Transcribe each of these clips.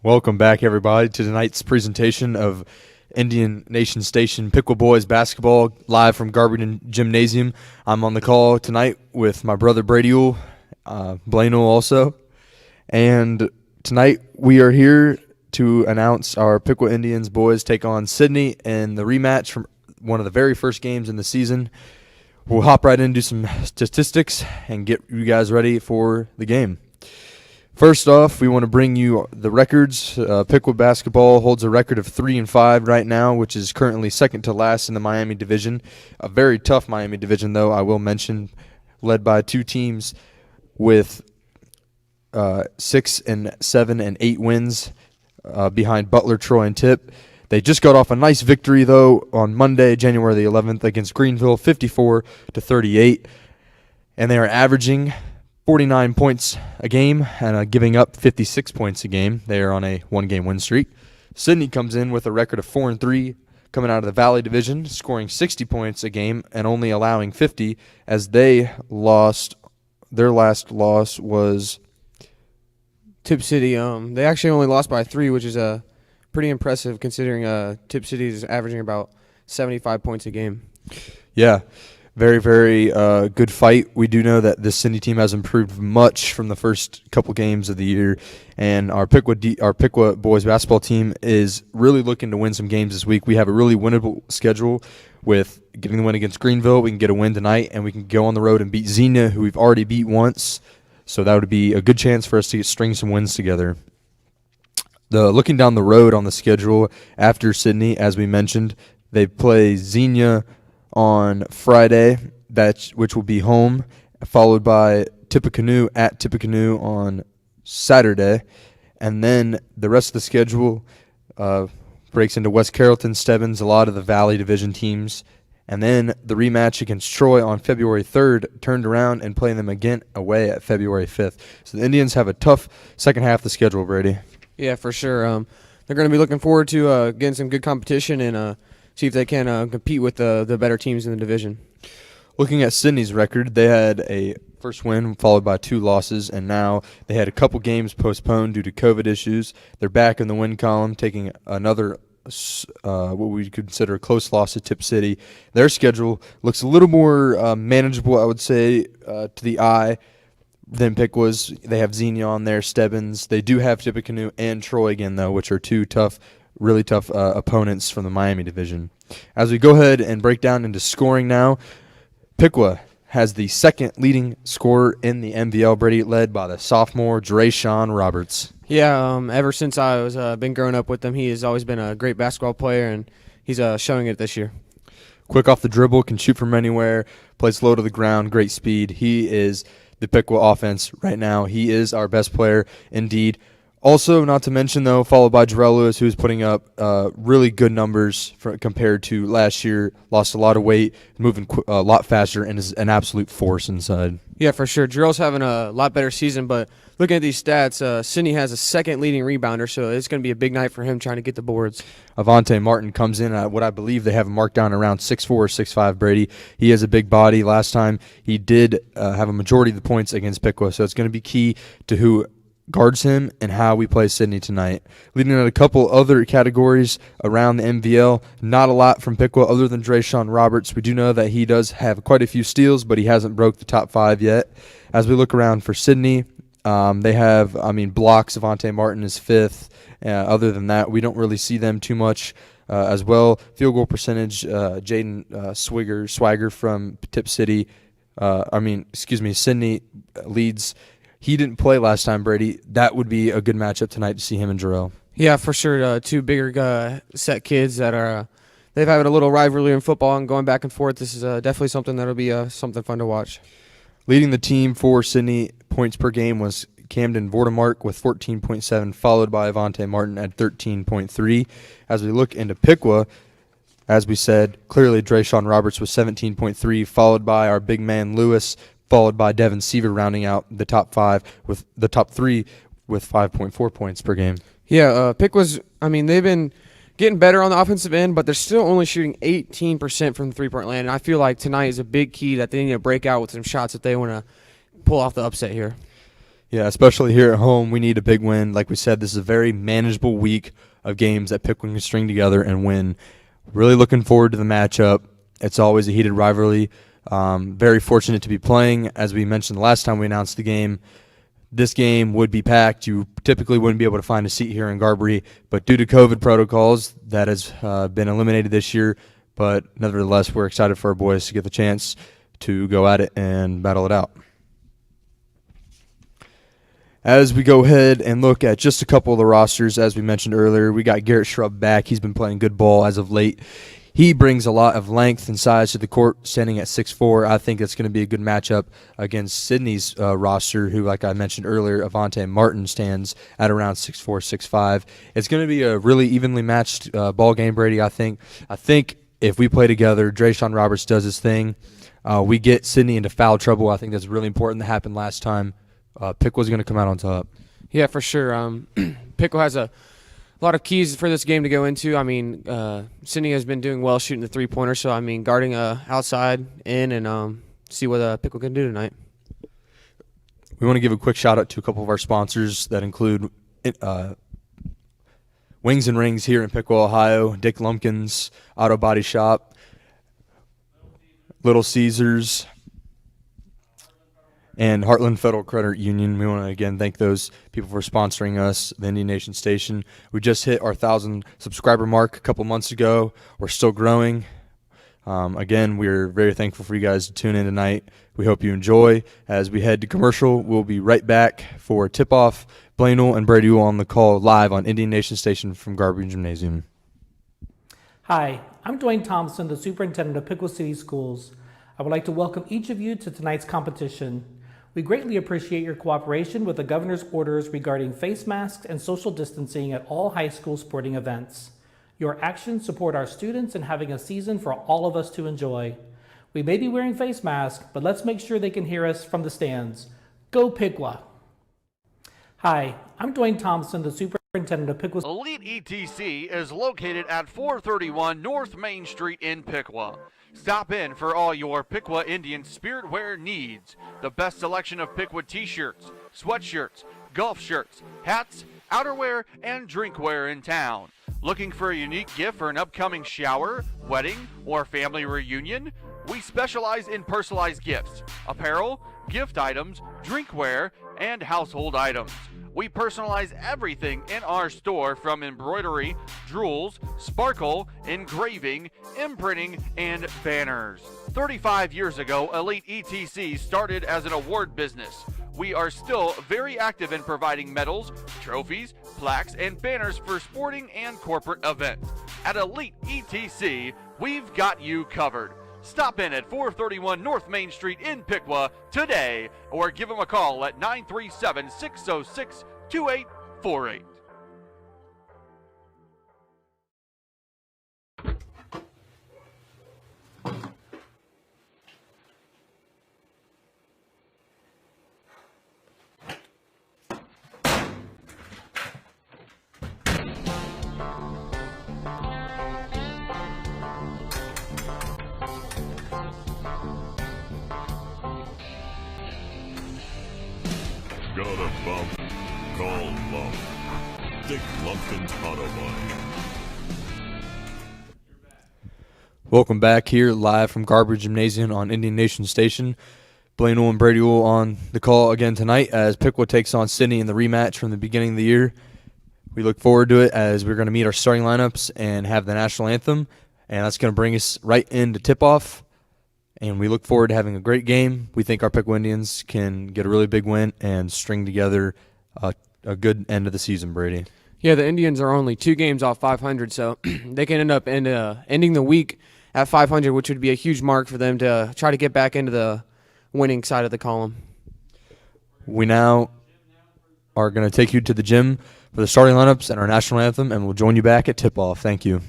Welcome back, everybody, to tonight's presentation of Indian Nation Station Piqua Boys basketball live from Garberton Gymnasium. I'm on the call tonight with my brother Brady Blaine also, and tonight we are here to announce our Piqua Indians boys take on Sidney in the rematch from one of the very first games in the season. We'll hop right into some statistics and get you guys ready for the game. First off, we want to bring you the records. Piqua basketball holds a record of 3-5 right now, which is currently second to last in the Miami division. A very tough Miami division, though, I will mention, led by two teams with 6 and 7 and 8 wins behind Butler, Troy, and Tip. They just got off a nice victory, though, on Monday, January the 11th, against Greenville, 54-38, and they are averaging 49 points a game and giving up 56 points a game. They are on a one-game win streak. Sidney comes in with a record of 4-3, coming out of the Valley Division, scoring 60 points a game and only allowing 50, as they lost. Their last loss was Tip City. They actually only lost by 3, which is pretty impressive considering Tip City is averaging about 75 points a game. Yeah. Very, very good fight. We do know that this Sidney team has improved much from the first couple games of the year, and our Piqua boys basketball team is really looking to win some games this week. We have a really winnable schedule with getting the win against Greenville. We can get a win tonight, and we can go on the road and beat Xenia, who we've already beat once. So that would be a good chance for us to string some wins together. Looking down the road on the schedule after Sidney, as we mentioned, they play Xenia on Friday, which will be home, followed by Tippecanoe at Tippecanoe on Saturday. And then the rest of the schedule breaks into West Carrollton, Stebbins, a lot of the Valley Division teams. And then the rematch against Troy on February 3rd, turned around and playing them again away at February 5th. So the Indians have a tough second half of the schedule, Brady. Yeah, for sure. They're going to be looking forward to getting some good competition and see if they can compete with the better teams in the division. Looking at Sidney's record, they had a first win followed by 2 losses, and now they had a couple games postponed due to COVID issues. They're back in the win column, taking another what we consider a close loss to Tip City. Their schedule looks a little more manageable, I would say, to the eye than Piqua's. They have Xenia on there, Stebbins. They do have Tippecanoe and Troy again, though, which are two really tough opponents from the Miami division. As we go ahead and break down into scoring now, Piqua has the second leading scorer in the MVL, Brady, led by the sophomore Drayshawn Roberts. Yeah, ever since I was been growing up with him, he has always been a great basketball player, and he's showing it this year. Quick off the dribble, can shoot from anywhere, plays low to the ground, great speed. He is the Piqua offense right now. He is our best player indeed. Also, not to mention, though, followed by Jarrell Lewis, who's putting up really good numbers compared to last year. Lost a lot of weight, moving a lot faster, and is an absolute force inside. Yeah, for sure. Jarrell's having a lot better season, but looking at these stats, Sidney has a second leading rebounder, so it's going to be a big night for him trying to get the boards. Avante Martin comes in at what I believe they have marked down around 6'4" or 6'5", Brady. He has a big body. Last time he did have a majority of the points against Piqua, so it's going to be key to who guards him and how we play Sidney tonight. Leading at a couple other categories around the MVL, not a lot from Piqua other than Drayshawn Roberts. We do know that he does have quite a few steals, but he hasn't broke the top 5 yet. As we look around for Sidney, they have, blocks. Avante Martin is 5th. Other than that, we don't really see them too much as well. Field goal percentage, Jaden Swagger from Tip City. Sidney leads. He didn't play last time, Brady. That would be a good matchup tonight to see him and Jarrell. Yeah, for sure. Two bigger set kids that are they've had a little rivalry in football and going back and forth. This is definitely something that'll be something fun to watch. Leading the team for Sidney points per game was Camden Vordemark with 14.7, followed by Avante Martin at 13.3. As we look into Piqua, as we said, clearly Drayshawn Roberts was 17.3, followed by our big man Lewis, followed by Devin Seaver rounding out the top 5 with the top 3 with 5.4 points per game. Yeah, Piqua's, they've been getting better on the offensive end, but they're still only shooting 18% from the three-point land, and I feel like tonight is a big key that they need to break out with some shots if they want to pull off the upset here. Yeah, especially here at home, we need a big win. Like we said, this is a very manageable week of games that Piqua can string together and win. Really looking forward to the matchup. It's always a heated rivalry. Very fortunate to be playing. As we mentioned the last time we announced the game, this game would be packed. You typically wouldn't be able to find a seat here in Garberey, but due to COVID protocols, that has been eliminated this year. But nevertheless, we're excited for our boys to get the chance to go at it and battle it out. As we go ahead and look at just a couple of the rosters, as we mentioned earlier, we got Garrett Shrub back. He's been playing good ball as of late. He brings a lot of length and size to the court, standing at 6'4". I think it's going to be a good matchup against Sidney's roster, who, like I mentioned earlier, Avante Martin stands at around 6'4", 6'5". It's going to be a really evenly matched ball game, Brady, I think. I think if we play together, Drayshawn Roberts does his thing, we get Sidney into foul trouble. I think that's really important. That happened last time. Piqua's going to come out on top. Yeah, for sure. Piqua has a lot of keys for this game to go into. I mean, Sidney has been doing well shooting the three-pointer, so, I mean, guarding outside, in, and see what Piqua can do tonight. We want to give a quick shout-out to a couple of our sponsors that include Wings and Rings here in Piqua, Ohio, Dick Lumpkins Auto Body Shop, Little Caesars, and Heartland Federal Credit Union. We want to, again, thank those people for sponsoring us, the Indian Nation Station. We just hit our 1,000 subscriber mark a couple months ago. We're still growing. Again, we're very thankful for you guys to tune in tonight. We hope you enjoy. As we head to commercial, we'll be right back for tip-off. Blainell and Brady on the call live on Indian Nation Station from Garberey Gymnasium. Hi, I'm Dwayne Thompson, the superintendent of Piqua City Schools. I would like to welcome each of you to tonight's competition. We greatly appreciate your cooperation with the governor's orders regarding face masks and social distancing at all high school sporting events. Your actions support our students in having a season for all of us to enjoy. We may be wearing face masks, but let's make sure they can hear us from the stands. Go Piqua! Hi, I'm Dwayne Thompson, the superintendent of Piqua. Elite ETC is located at 431 North Main Street in Piqua. Stop in for all your Piqua Indian spirit wear needs. The best selection of Piqua t-shirts, sweatshirts, golf shirts, hats, outerwear, and drinkware in town. Looking for a unique gift for an upcoming shower, wedding, or family reunion? We specialize in personalized gifts, apparel, gift items, drinkware, and household items. We personalize everything in our store, from embroidery, jewels, sparkle, engraving, imprinting, and banners. 35 years ago, Elite ETC started as an award business. We are still very active in providing medals, trophies, plaques, and banners for sporting and corporate events. At Elite ETC, we've got you covered. Stop in at 431 North Main Street in Piqua today, or give them a call at 937-606-2848. Got a bump? Call Lump. Dick Lumpkins Auto Body. Welcome back here live from Garberey Gymnasium on Indian Nation Station. Blainell and Brady on the call again tonight as Piqua takes on Sidney in the rematch from the beginning of the year. We look forward to it as we're going to meet our starting lineups and have the national anthem, and that's going to bring us right into tip-off. And we look forward to having a great game. We think our Piqua Indians can get a really big win and string together a good end of the season, Brady. Yeah, the Indians are only 2 games off 500, so they can end up ending the week at 500, which would be a huge mark for them to try to get back into the winning side of the column. We now are going to take you to the gym for the starting lineups and our national anthem, and we'll join you back at tip-off. Thank you.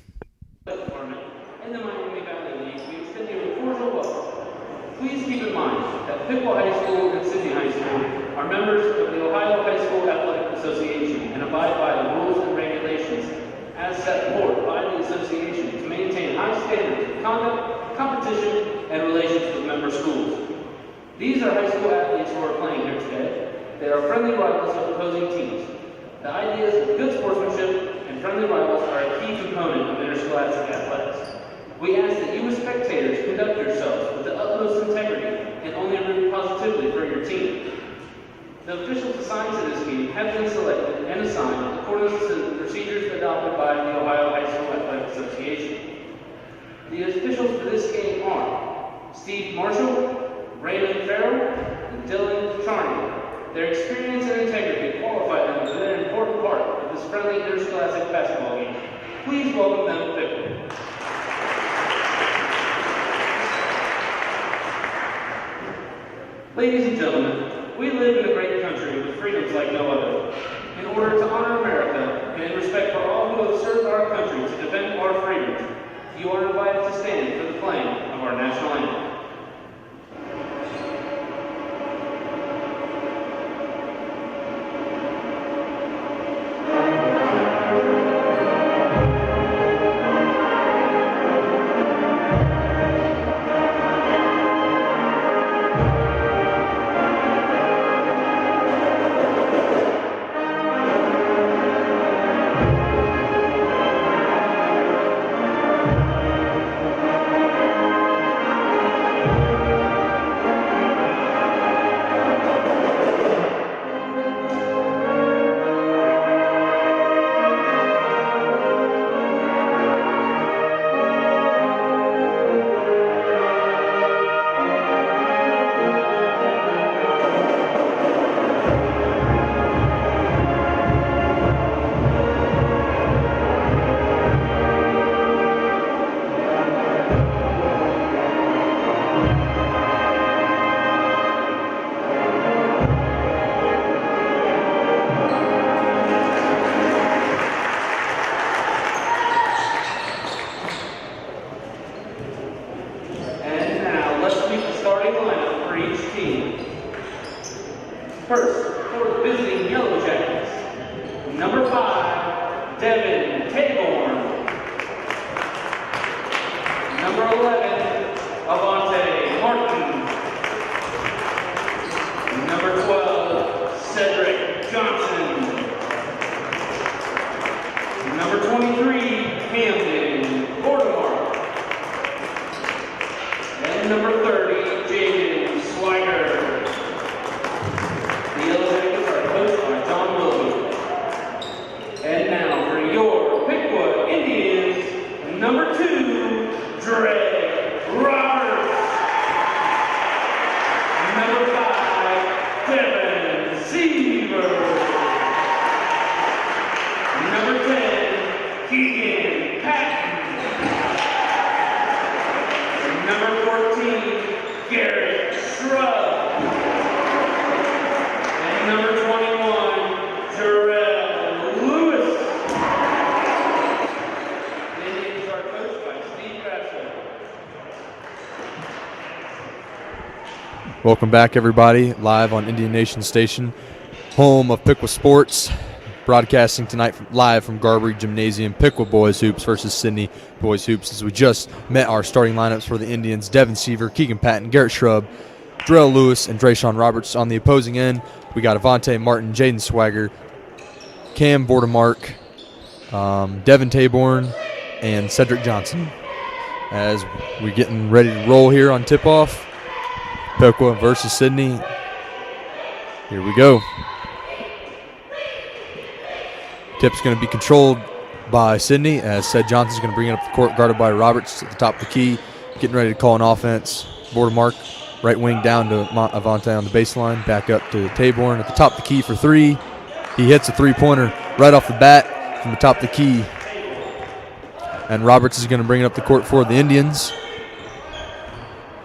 Please keep in mind that Piqua High School and Sidney High School are members of the Ohio High School Athletic Association and abide by the rules and regulations as set forth by the association to maintain high standards of conduct, competition, and relations with member schools. These are high school athletes who are playing here today. They are friendly rivals of opposing teams. The ideas of good sportsmanship and friendly rivals are a key component of interscholastic athletics. We ask that you as spectators conduct yourselves with the utmost integrity and only root positively for your team. The officials assigned to this game have been selected and assigned according to the procedures adopted by the Ohio High School Athletic Association. The officials for this game are Steve Marshall, Raymond Farrell, and Dylan Charney. Their experience and integrity qualify them for their important part of this friendly interscholastic basketball game. Please welcome them to Piqua. Ladies and gentlemen, we live in a great country with freedoms like no other. In order to honor America and in respect for all who have served our country to defend our freedoms, you are invited to stand for the playing of our national anthem. First, for the visiting Yellow Jackets, number 5, Devin Taborn. Number 11, Avante Martin. Number 12, Cedric Johnson. Number 23, Camden Gordemark. And number 30, Jaden Swigert. The Yellow Jackets are coached by John Willoughby. And now for your Piqua Indians, number 2, Dre Roberts. Number 5, Devin Seaver. Number 10, Keegan Patton. Number 14, Garrett Shrub. And number 21, Jarrell Lewis. The Indians are coached by Steve Bradshaw. Welcome back, everybody, live on Indian Nation Station, home of Piqua Sports, broadcasting tonight live from Garbury Gymnasium. Piqua Boys Hoops versus Sidney Boys Hoops. As we just met our starting lineups for the Indians: Devin Seaver, Keegan Patton, Garrett Shrub, Darrell Lewis, and Drayshawn Roberts. On the opposing end, we got Avante Martin, Jaden Swagger, Cam Bordemark, Devin Taborn, and Cedric Johnson. As we're getting ready to roll here on tip-off, Piqua versus Sidney. Here we go. Tip's going to be controlled by Sidney, as Ced Johnson's going to bring it up the court, guarded by Roberts at the top of the key, getting ready to call an offense. Bordemark, right wing down to Avante on the baseline, back up to Taborn at the top of the key for 3. He hits a three-pointer right off the bat from the top of the key. And Roberts is going to bring it up the court for the Indians.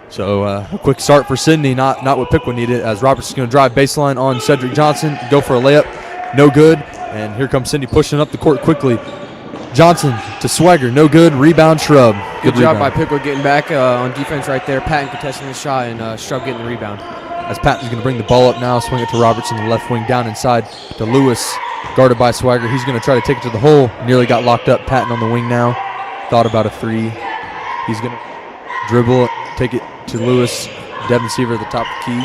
So a quick start for Sidney, not what Piqua needed, as Roberts is going to drive baseline on Cedric Johnson, go for a layup, no good. And here comes Sidney pushing up the court quickly. Johnson to Swagger, no good. Rebound, Shrub. Good job by Piqua getting back on defense right there. Patton contesting the shot, and Shrub getting the rebound. As Patton's going to bring the ball up now, swing it to Roberts in the left wing, down inside to Lewis, guarded by Swagger. He's going to try to take it to the hole. Nearly got locked up. Patton on the wing now. Thought about a 3. He's going to dribble it, take it to Lewis. Devin Seaver at the top of the key.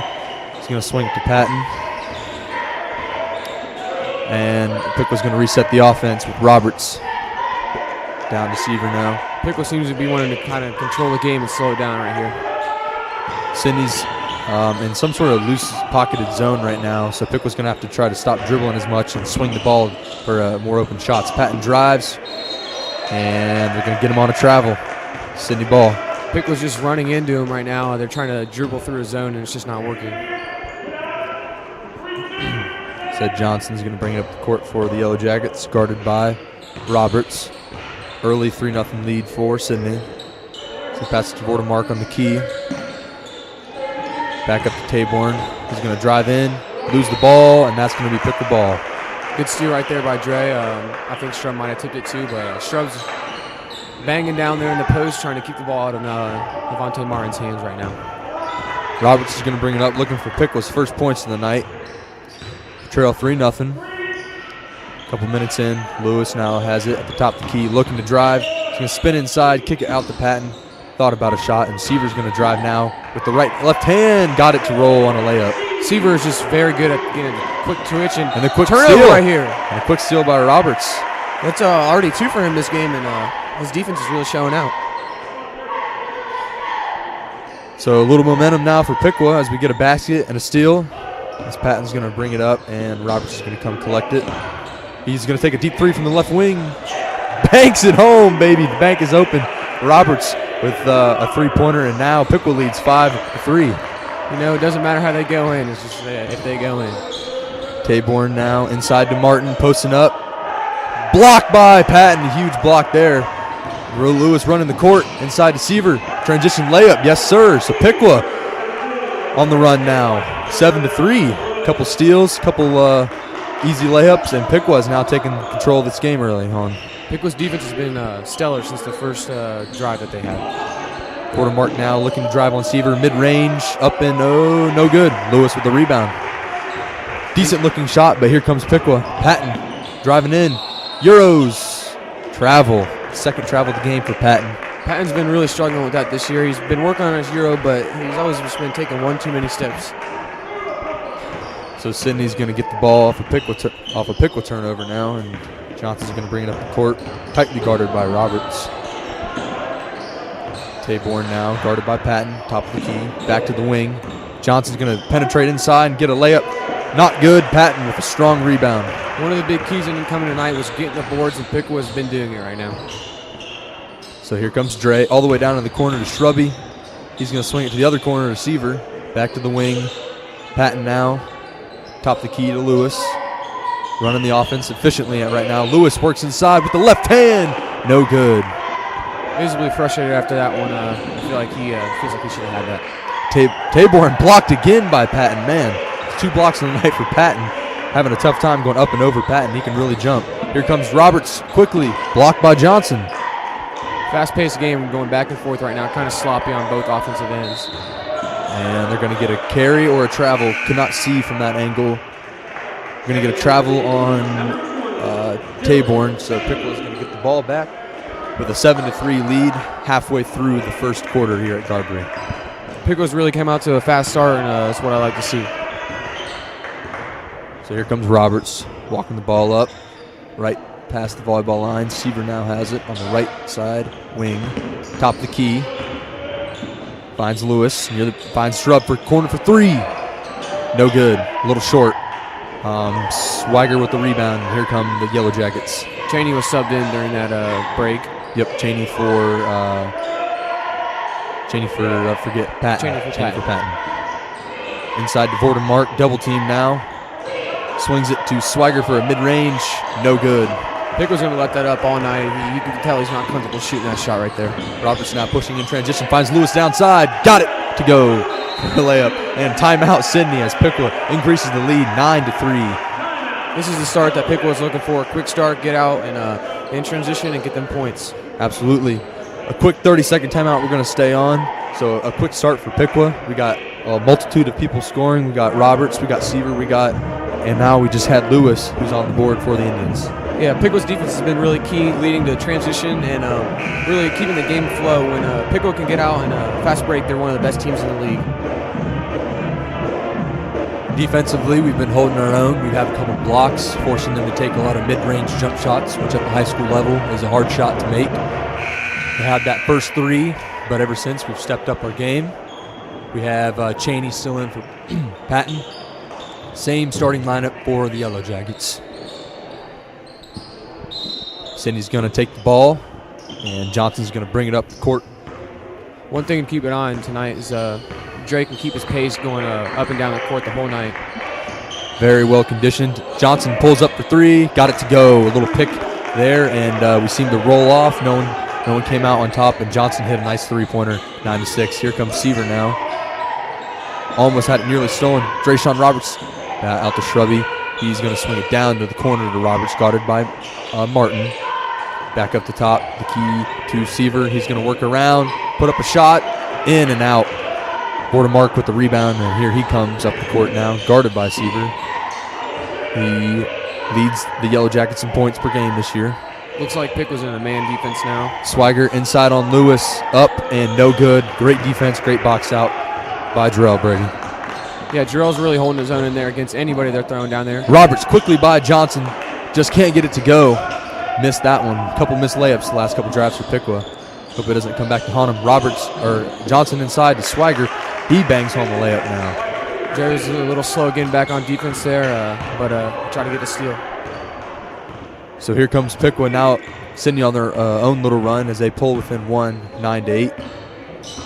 He's going to swing it to Patton. And Piqua's going to reset the offense with Roberts down to Seaver now. Piqua seems to be wanting to kind of control the game and slow it down right here. Sidney's in some sort of loose pocketed zone right now, so Piqua's going to have to try to stop dribbling as much and swing the ball for more open shots. Patton drives, and they're going to get him on a travel. Sidney ball. Piqua's just running into him right now. They're trying to dribble through his zone, and it's just not working. Said Johnson's going to bring it up the court for the Yellow Jackets, guarded by Roberts. Early 3-0 lead for Sidney. So passes to Vordermark on the key. Back up to Taborn. He's going to drive in, lose the ball, and that's going to be Piqua ball. Good steal right there by Dre. I think Shrub might have tipped it too, but Shrub's banging down there in the post, trying to keep the ball out of Levante Martin's hands right now. Roberts is going to bring it up, looking for Piqua's first points of the night. Trail 3-0. Couple minutes in, Lewis now has it at the top of the key, looking to drive. He's going to spin inside, kick it out to Patton. Thought about a shot, and Seaver's going to drive now with the left hand. Got it to roll on a layup. Seaver is just very good at getting a quick twitch and the quick turnover steal right here. And a quick steal by Roberts. That's already 2 for him this game, and his defense is really showing out. So a little momentum now for Piqua as we get a basket and a steal. As Patton's going to bring it up, and Roberts is going to come collect it. He's going to take a deep 3 from the left wing. Banks it home, baby. The bank is open. Roberts with a 3-pointer, and now Piqua leads 5-3. You know, it doesn't matter how they go in. It's just if they go in. Taborn now inside to Martin, posting up. Blocked by Patton. A huge block there. Lewis running the court inside to Seaver. Transition layup. Yes, sir. So Piqua on the run now. 7-3. Couple steals, couple easy layups, and Piqua is now taking control of this game early on. Piqua's defense has been stellar since the first drive that they had. Vordermark now looking to drive on Seaver. Mid-range, up and no good. Lewis with the rebound. Decent looking shot, but here comes Piqua. Patton driving in. Euros. Travel. Second travel of the game for Patton. Patton's been really struggling with that this year. He's been working on his Euro, but he's always just been taking one too many steps. So Sidney's going to get the ball off a Piqua turnover now, and Johnson's going to bring it up the court, tightly guarded by Roberts. Taborn now guarded by Patton, top of the key, back to the wing. Johnson's going to penetrate inside and get a layup. Not good. Patton with a strong rebound. One of the big keys in coming tonight was getting the boards, and Piqua has been doing it right now. So here comes Dre, all the way down in the corner to Shrubby. He's going to swing it to the other corner to Seaver. Back to the wing. Patton now, top of the key to Lewis. Running the offense efficiently right now. Lewis works inside with the left hand. No good. Visibly frustrated after that one. I feel like he feels like he should have had that. Taborn blocked again by Patton. Man, 2 blocks in the night for Patton. Having a tough time going up and over Patton. He can really jump. Here comes Roberts quickly. Blocked by Johnson. Fast-paced game going back and forth right now. Kind of sloppy on both offensive ends. And they're going to get a carry or a travel. Could not see from that angle. We're going to get a travel on Taborn. So Piqua is going to get the ball back with a 7-3 lead halfway through the first quarter here at Garbury. Piqua's really came out to a fast start, and that's what I like to see. So here comes Roberts walking the ball up right past the volleyball line. Seaver now has it on the right side wing. Top of the key. Finds Lewis. Finds Shrub for corner for 3. No good. A little short. Swagger with the rebound. Here come the Yellow Jackets. Cheney was subbed in during that break. Yep, Cheney for Patton. Cheney for Patton. Inside to Vordermark. Double team now. Swings it to Swagger for a mid-range. No good. Piqua's going to let that up all night. You can tell he's not comfortable shooting that shot right there. Roberts now pushing in transition. Finds Lewis downside. Got it to go for the layup. And timeout Sidney as Piqua increases the lead 9-3. This is the start that Piqua was looking for. A quick start, get out, and in transition and get them points. Absolutely. A quick 30-second timeout we're going to stay on. So a quick start for Piqua. We got a multitude of people scoring. We got Roberts, we got Seaver, and now we just had Lewis, who's on the board for the Indians. Yeah, Piqua's defense has been really key, leading to transition and really keeping the game flow. When Piqua can get out in a fast break, they're one of the best teams in the league. Defensively, we've been holding our own. We have a couple blocks, forcing them to take a lot of mid-range jump shots, which at the high school level is a hard shot to make. We had that first 3, but ever since we've stepped up our game. We have Cheney still in for Patton. Same starting lineup for the Yellow Jackets. Sidney's going to take the ball, and Johnson's going to bring it up the court. One thing to keep an eye on tonight is Drake can keep his pace going up and down the court the whole night. Very well conditioned. Johnson pulls up for 3, got it to go. A little pick there, and we seem to roll off. No one came out on top, and Johnson hit a nice 3-pointer, 9-6. Here comes Seaver now. Almost had it nearly stolen. Drayshawn Roberts out to Shrubby. He's going to swing it down to the corner to Roberts, guarded by Martin. Back up the top, the key to Seaver. He's going to work around, put up a shot, in and out. Bordemark with the rebound, and here he comes up the court now, guarded by Seaver. He leads the Yellow Jackets in points per game this year. Looks like Pick was in a man defense now. Swigert inside on Lewis, up and no good. Great defense, great box out by Jarrell Brady. Yeah, Jarrell's really holding his own in there against anybody they're throwing down there. Roberts quickly by Johnson, just can't get it to go. Missed that one. A couple missed layups the last couple drives for Piqua. Hope it doesn't come back to haunt him. Johnson inside to Swigert. He bangs home the layup now. Jerry's a little slow getting back on defense there, but trying to get the steal. So here comes Piqua now. Sidney on their own little run as they pull within 1, 9-8.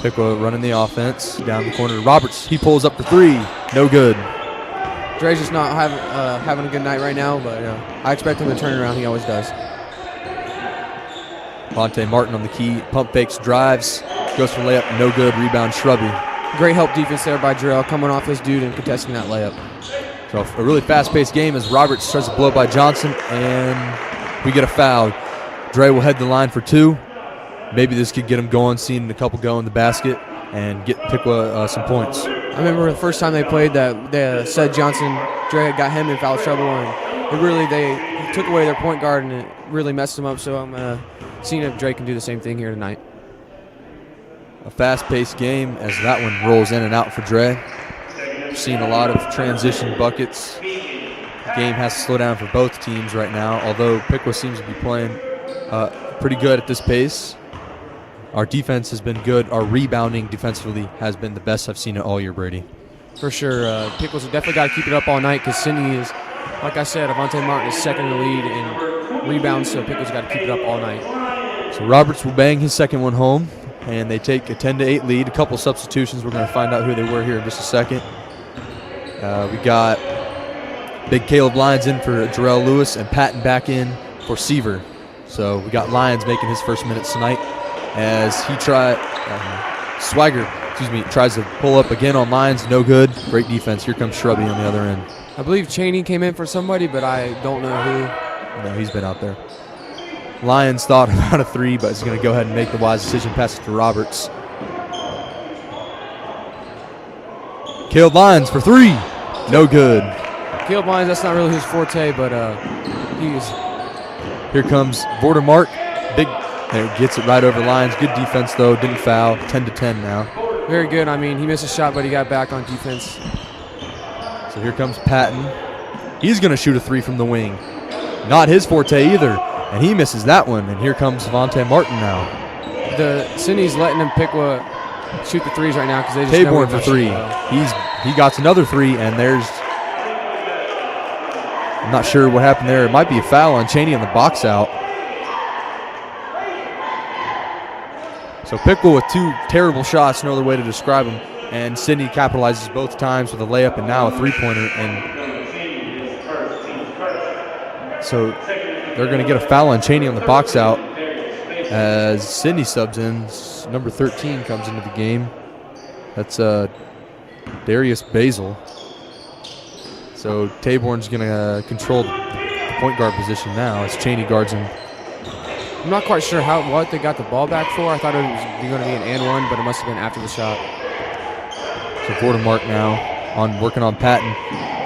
Piqua running the offense down the corner. Roberts, he pulls up for 3. No good. Dre's just not having a good night right now, but I expect him to turn around. He always does. Monte Martin on the key. Pump fakes, drives. Goes for layup. No good. Rebound, Shrubby. Great help defense there by Jarrell, coming off this dude and contesting that layup. So a really fast-paced game as Roberts tries to blow by Johnson, and we get a foul. Dre will head the line for 2. Maybe this could get him going, seeing a couple go in the basket, and get Piqua some points. I remember the first time they played that they said Dre had got him in foul trouble, and they took away their point guard, and it really messed him up. So I'm seeing if Dre can do the same thing here tonight. A fast-paced game as that one rolls in and out for Dre. We're seeing a lot of transition buckets. The game has to slow down for both teams right now, although Piqua seems to be playing pretty good at this pace. Our defense has been good. Our rebounding defensively has been the best I've seen it all year, Brady. For sure. Pickles have definitely got to keep it up all night because Sidney is, like I said, Avante Martin is second in the lead in rebounds, so Pickles got to keep it up all night. So Roberts will bang his second one home, and they take a 10-8 lead. A couple substitutions. We're going to find out who they were here in just a second. We got big Caleb Lyons in for Jarrell Lewis and Patton back in for Seaver. So we got Lyons making his first minutes tonight as he Swigert tries to pull up again on Lyons. No good. Great defense. Here comes Shrubby on the other end. I believe Cheney came in for somebody, but I don't know who. No, he's been out there. Lyons thought about a 3, but is going to go ahead and make the wise decision, pass it to Roberts. Caleb Lyons for 3. No good. Caleb Lyons, that's not really his forte, but he's. Here comes Vordermark. Big, there, gets it right over Lyons. Good defense, though. Didn't foul. 10-10 now. Very good. I mean, he missed a shot, but he got back on defense. So here comes Patton. He's going to shoot a 3 from the wing. Not his forte either. And he misses that one. And here comes Avante Martin now. Sidney's letting him shoot the 3s right now because they just Taborn for 3. He got another 3, and there's. I'm not sure what happened there. It might be a foul on Cheney on the box out. So Piqua with 2 terrible shots, no other way to describe them. And Sidney capitalizes both times with a layup and now a 3-pointer. And so they're going to get a foul on Cheney on the box out as Sidney subs in. Number 13 comes into the game. That's Darius Basil. So Taborn's going to control the point guard position now as Cheney guards him. I'm not quite sure what they got the ball back for. I thought it was going to be an and one, but it must have been after the shot. So Vordermark now working on Patton.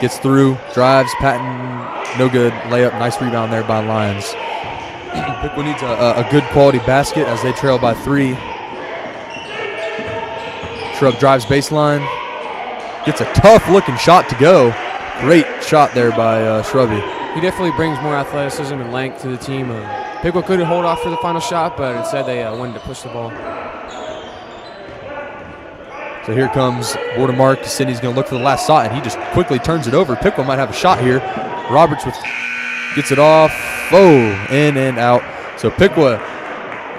Gets through, drives, Patton, no good. Layup, nice rebound there by Lyons. Piqua needs a good quality basket as they trail by 3. Shrub drives baseline. Gets a tough-looking shot to go. Great shot there by Shrubby. He definitely brings more athleticism and length to the team. Piqua couldn't hold off for the final shot, but instead they wanted to push the ball. So here comes Watermark. Sidney's going to look for the last shot, and he just quickly turns it over. Piqua might have a shot here. Roberts gets it off. Oh, in and out. So Piqua,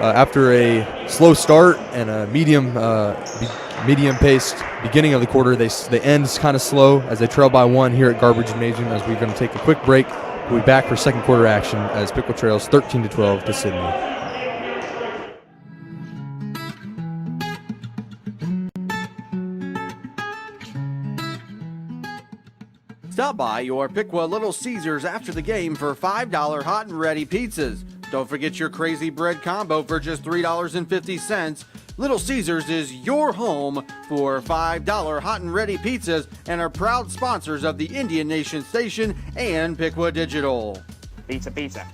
after a slow start and a medium-paced beginning of the quarter, they end kind of slow as they trail by 1 here at Garber Gymnasium. As we're going to take a quick break, we'll be back for second quarter action as Piqua trails 13-12 to Sidney. Stop by your Piqua Little Caesars after the game for $5 hot and ready pizzas. Don't forget your crazy bread combo for just $3.50. Little Caesars is your home for $5 hot and ready pizzas and are proud sponsors of the Indian Nation Station and Piqua Digital. Pizza, pizza.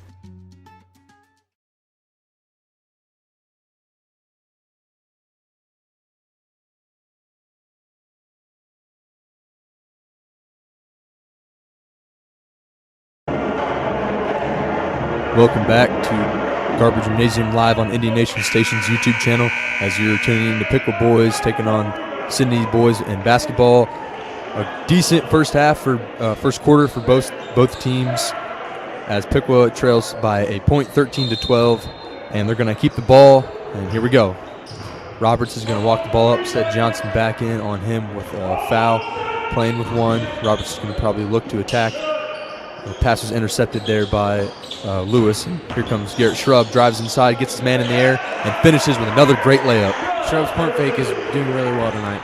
Welcome back to Garber Gymnasium live on Indian Nation Station's YouTube channel as you're tuning in to Piqua boys taking on Sidney boys in basketball. A decent first half for first quarter for both teams as Piqua trails by a point 13-12, and they're going to keep the ball, and here we go. Roberts is going to walk the ball up, set Johnson back in on him with a foul, playing with 1. Roberts is going to probably look to attack. The pass was intercepted there by Lewis. And here comes Garrett Shrub, drives inside, gets his man in the air, and finishes with another great layup. Shrub's pump fake is doing really well tonight.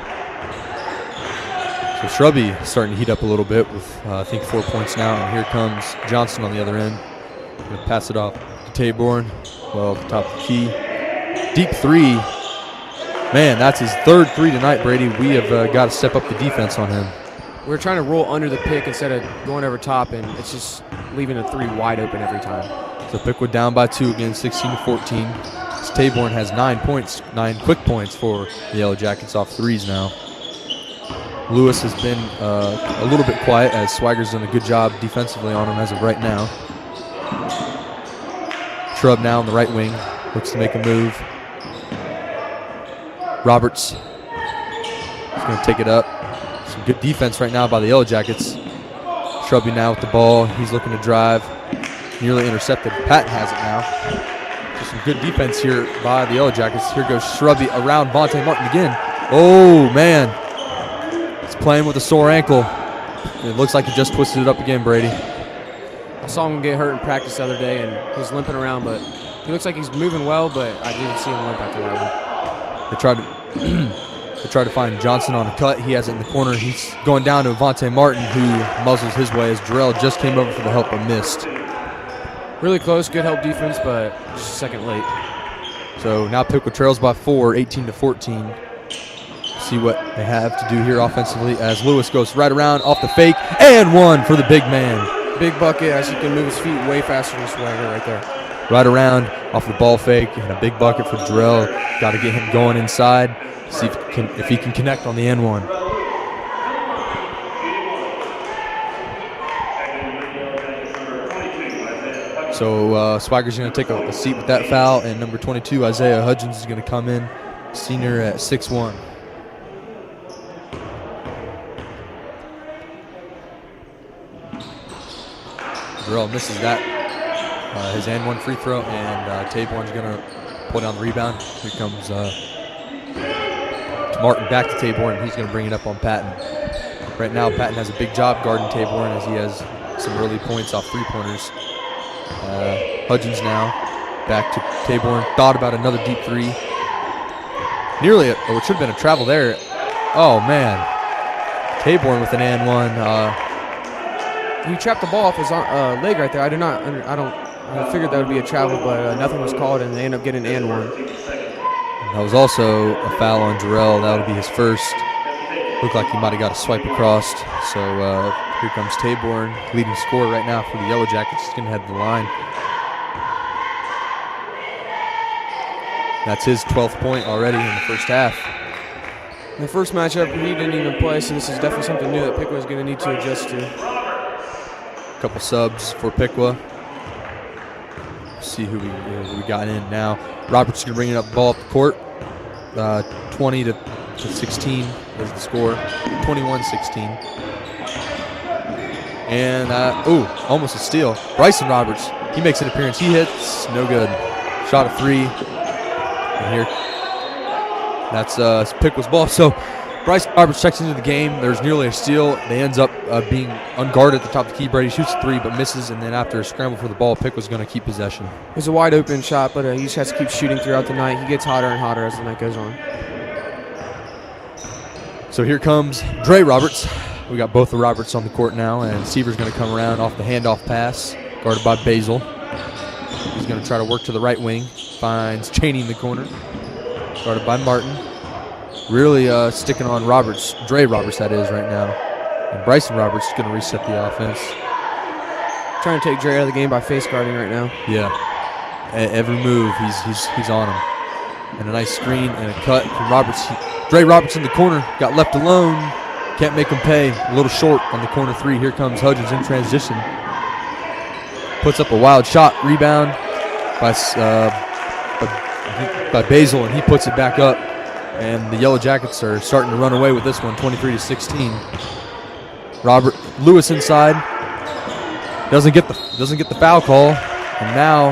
So Shrubby starting to heat up a little bit with, I think, 4 points now. And here comes Johnson on the other end. Going to pass it off to Taborn. Well, at the top of the key. Deep 3. Man, that's his 3rd 3 tonight, Brady. We have got to step up the defense on him. We're trying to roll under the pick instead of going over top, and it's just leaving the 3 wide open every time. So Piqua down by 2 again, 16-14. Taborn has 9 points, 9 quick points for the Yellow Jackets off 3s now. Lewis has been a little bit quiet as Swagger's done a good job defensively on him as of right now. Shrub now on the right wing, looks to make a move. Roberts is going to take it up. Some good defense right now by the Yellow Jackets. Shrubby now with the ball. He's looking to drive. Nearly intercepted. Patton has it now. Just some good defense here by the Yellow Jackets. Here goes Shrubby around Vontae Martin again. Oh, man. He's playing with a sore ankle. It looks like he just twisted it up again, Brady. I saw him get hurt in practice the other day, and he was limping around, but he looks like he's moving well, but I didn't see him limp after that one. They tried to find Johnson on a cut. He has it in the corner. He's going down to Vontae Martin, who muzzles his way as Jarrell just came over for the help but missed. Really close, good help defense, but just a second late. So now Piqua trails by 4, 18-14. See what they have to do here offensively as Lewis goes right around off the fake and 1 for the big man. Big bucket as he can move his feet way faster than Swagger right there. Right around off the ball fake and a big bucket for Jarrell. Got to get him going inside. See if he can connect on the N1. So Swagger's going to take a seat with that foul, and number 22, Isaiah Hudgens, is going to come in, senior at 6'1". Jarrell misses that, his N1 free throw, and Taborn's going to pull down the rebound. Here comes Martin back to Taborn, and he's going to bring it up on Patton. Right now, Patton has a big job guarding Taborn as he has some early points off three-pointers. Hudgens now back to Taborn. Thought about another deep 3. Nearly, it should have been a travel there. Oh, man. Taborn with an and-one. He trapped the ball off his leg right there. I figured that would be a travel, but nothing was called, and they ended up getting an and-one. That was also a foul on Jarrell. That would be his first. Looked like he might have got a swipe across. So here comes Taborn, leading scorer right now for the Yellow Jackets. He's going to head to the line. That's his 12th point already in the first half. The first matchup, he didn't even play, so this is definitely something new that Piqua is going to need to adjust to. A couple subs for Piqua. See who we got in now. Roberts is going to bring it up, ball up the court. 20 to 16 is the score. 21-16. And, almost a steal. Bryson Roberts, he makes an appearance. He hits, no good. Shot a 3. And here, that's Piqua's ball. So Bryson Roberts checks into the game. There's nearly a steal. They ends up being unguarded at the top of the key. Brady shoots a 3 but misses, and then after a scramble for the ball, Piqua's going to keep possession. It was a wide open shot, but he just has to keep shooting throughout the night. He gets hotter and hotter as the night goes on. So here comes Dre Roberts. We got both the Roberts on the court now, and Seaver's going to come around off the handoff pass, guarded by Basil. He's going to try to work to the right wing. Finds Cheney in the corner, guarded by Martin. Really sticking on Roberts, Dre Roberts that is right now. And Bryson Roberts is going to reset the offense. Trying to take Dre out of the game by face guarding right now. Yeah, every move he's on him. And a nice screen and a cut from Roberts. Dre Roberts in the corner, got left alone. Can't make him pay. A little short on the corner 3. Here comes Hudgens in transition. Puts up a wild shot. Rebound by Basil, and he puts it back up. And the Yellow Jackets are starting to run away with this one, 23-16. Lewis inside. Doesn't get the foul call. And now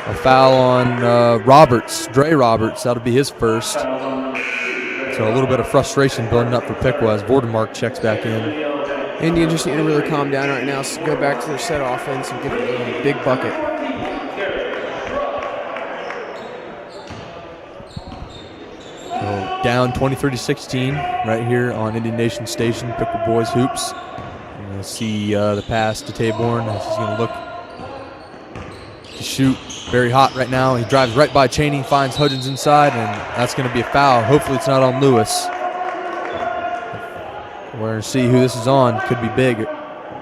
a foul on Roberts, Dre Roberts. That'll be his first. So a little bit of frustration building up for Piqua as Vordermark checks back in. Indians just need to really calm down right now, so go back to their set offense and get a big bucket. So down 23-16 right here on Indian Nation Station, Piqua Boys Hoops. You're going to see the pass to Taborn as he's going to look to shoot. Very hot right now. He drives right by Cheney, finds Hudgens inside, and that's going to be a foul. Hopefully it's not on Lewis. We're going to see who this is on. Could be big.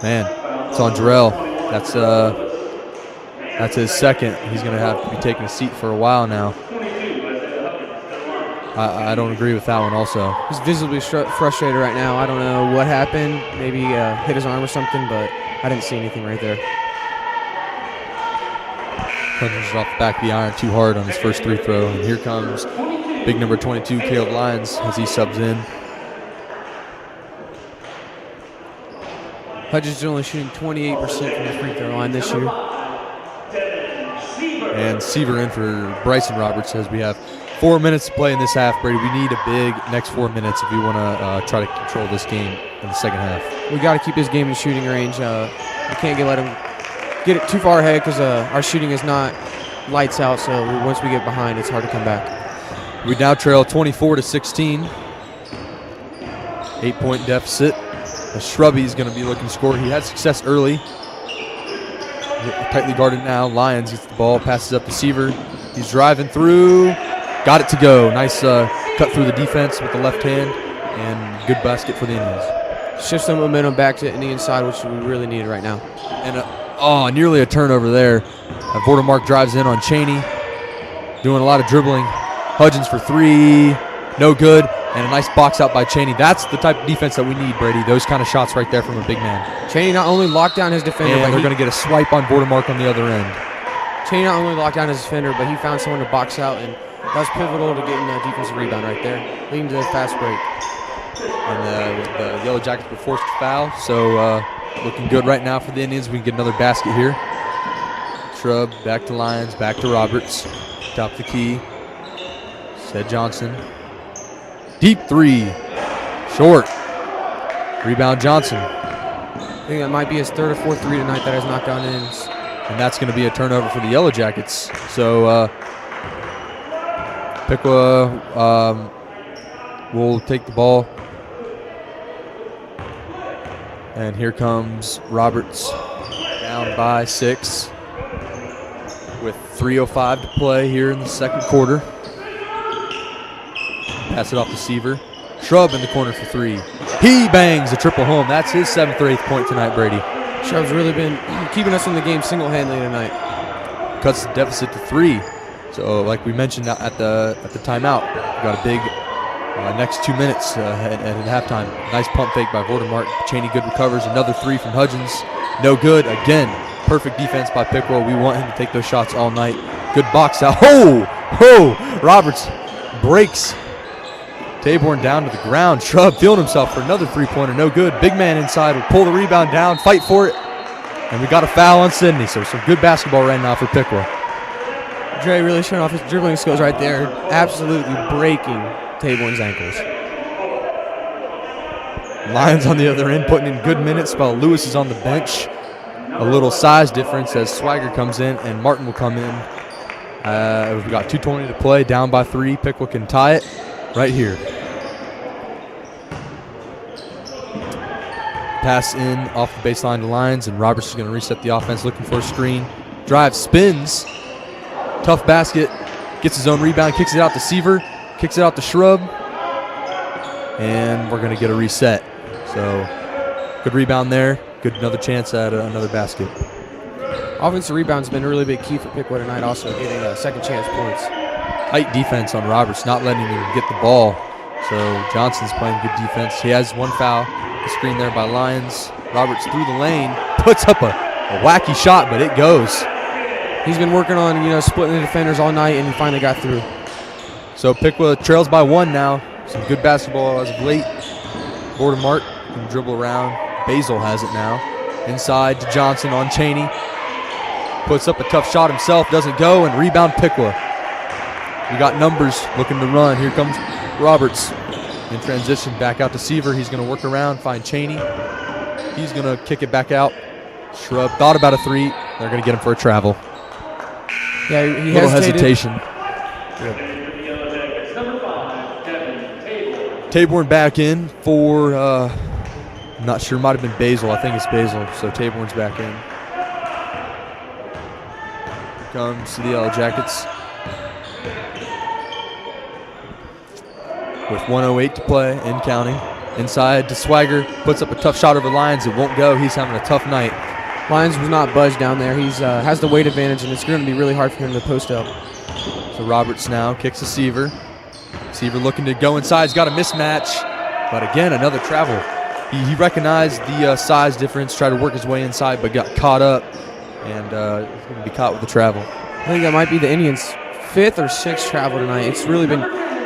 Man, it's on Jarrell. That's his second. He's going to have to be taking a seat for a while now. I don't agree with that one also. He's visibly frustrated right now. I don't know what happened. Maybe hit his arm or something, but I didn't see anything right there. Punches off the back of the iron too hard on his first 3 throw. And here comes big number 22, Caleb Lyons, as he subs in. Hudgens is only shooting 28% from the free throw line this year. And Seaver in for Bryson Roberts as we have 4 minutes to play in this half, Brady. We need a big next 4 minutes if we want to try to control this game in the second half. We got to keep this game in shooting range. We can't let him get it too far ahead because our shooting is not lights out, so once we get behind, it's hard to come back. We now trail 24-16. 8-point deficit. Shrubby is going to be looking to score. He had success early. Tightly guarded now. Lyons gets the ball, passes up to Seaver. He's driving through. Got it to go. Nice cut through the defense with the left hand, and good basket for the Indians. Shift some momentum back to the inside, which we really need right now. And nearly a turnover there. Vordermark drives in on Cheney, doing a lot of dribbling. Hudgens for 3, no good, and a nice box out by Cheney. That's the type of defense that we need, Brady. Those kind of shots right there from a big man. Cheney not only locked down his defender, and but they're going to get a swipe on Vordermark on the other end. Cheney not only locked down his defender, but he found someone to box out, and that was pivotal to getting a defensive rebound right there, leading to the fast break. And the Yellow Jackets were forced to foul, so looking good right now for the Indians. We can get another basket here. Shrub, back to Lyons, back to Roberts. Top of the key. Sed Johnson. Deep 3. Short. Rebound Johnson. I think that might be his 3rd or 4th 3 tonight that has not gone in. And that's going to be a turnover for the Yellow Jackets. So Piqua will take the ball. And here comes Roberts, down by 6 with 3:05 to play here in the second quarter. Pass it off to Seaver. Shrub in the corner for 3. He bangs a triple home. That's his 7th or 8th point tonight, Brady. Shrub's really been keeping us in the game single-handedly tonight. Cuts the deficit to 3. So, like we mentioned at the timeout, we got a big next 2 minutes at halftime. Nice pump fake by Voldemort. Cheney good recovers. Another three from Hudgens. No good. Again, perfect defense by Piqua. We want him to take those shots all night. Good box out. Roberts breaks Taborn down to the ground. Shrub feeling himself for another three-pointer. No good. Big man inside will pull the rebound down, fight for it. And we got a foul on Sidney. So some good basketball right now for Piqua. Dre really showing off his dribbling skills right there. Absolutely breaking Taborn's ankles. Lions on the other end putting in good minutes while Lewis is on the bench. A little size difference as Swagger comes in and Martin will come in. We've got 2:20 to play, down by 3. Piqua can tie it right here. Pass in off the baseline to Lions, and Roberts is going to reset the offense, looking for a screen. Drive, spins. Tough basket. Gets his own rebound, kicks it out to Seaver, kicks it out to Shrub. And we're going to get a reset. So good rebound there. Good another chance at another basket. Offensive rebound's been a really big key for Piqua tonight, also getting second chance points. Tight defense on Roberts, not letting him get the ball. So Johnson's playing good defense. He has one foul. The screen there by Lions. Roberts through the lane, puts up a wacky shot, but it goes. He's been working on, splitting the defenders all night, and he finally got through. So Piqua trails by 1 now. Some good basketball as of late. Voldemort can dribble around. Basil has it now. Inside to Johnson on Cheney. Puts up a tough shot himself, doesn't go, and rebound Piqua. We got numbers looking to run. Here comes Roberts in transition, back out to Seaver. He's going to work around, find Cheney. He's going to kick it back out. Shrub thought about a 3. They're going to get him for a travel. Yeah, he little hesitated. hesitation. Taborn back in for, I'm not sure, might have been Basil. I think it's Basil. So Taborn's back in. Here comes the Yellow Jackets. With 1:08 to play and counting. Inside to Swagger. Puts up a tough shot over Lions. It won't go. He's having a tough night. Lions was not budged down there. He's has the weight advantage, and it's going to be really hard for him to post up. So Roberts now kicks to Seaver. Seaver looking to go inside. He's got a mismatch. But again, another travel. He recognized the size difference, tried to work his way inside, but got caught up. And he's going to be caught with the travel. I think that might be the Indians' 5th or 6th travel tonight. It's really been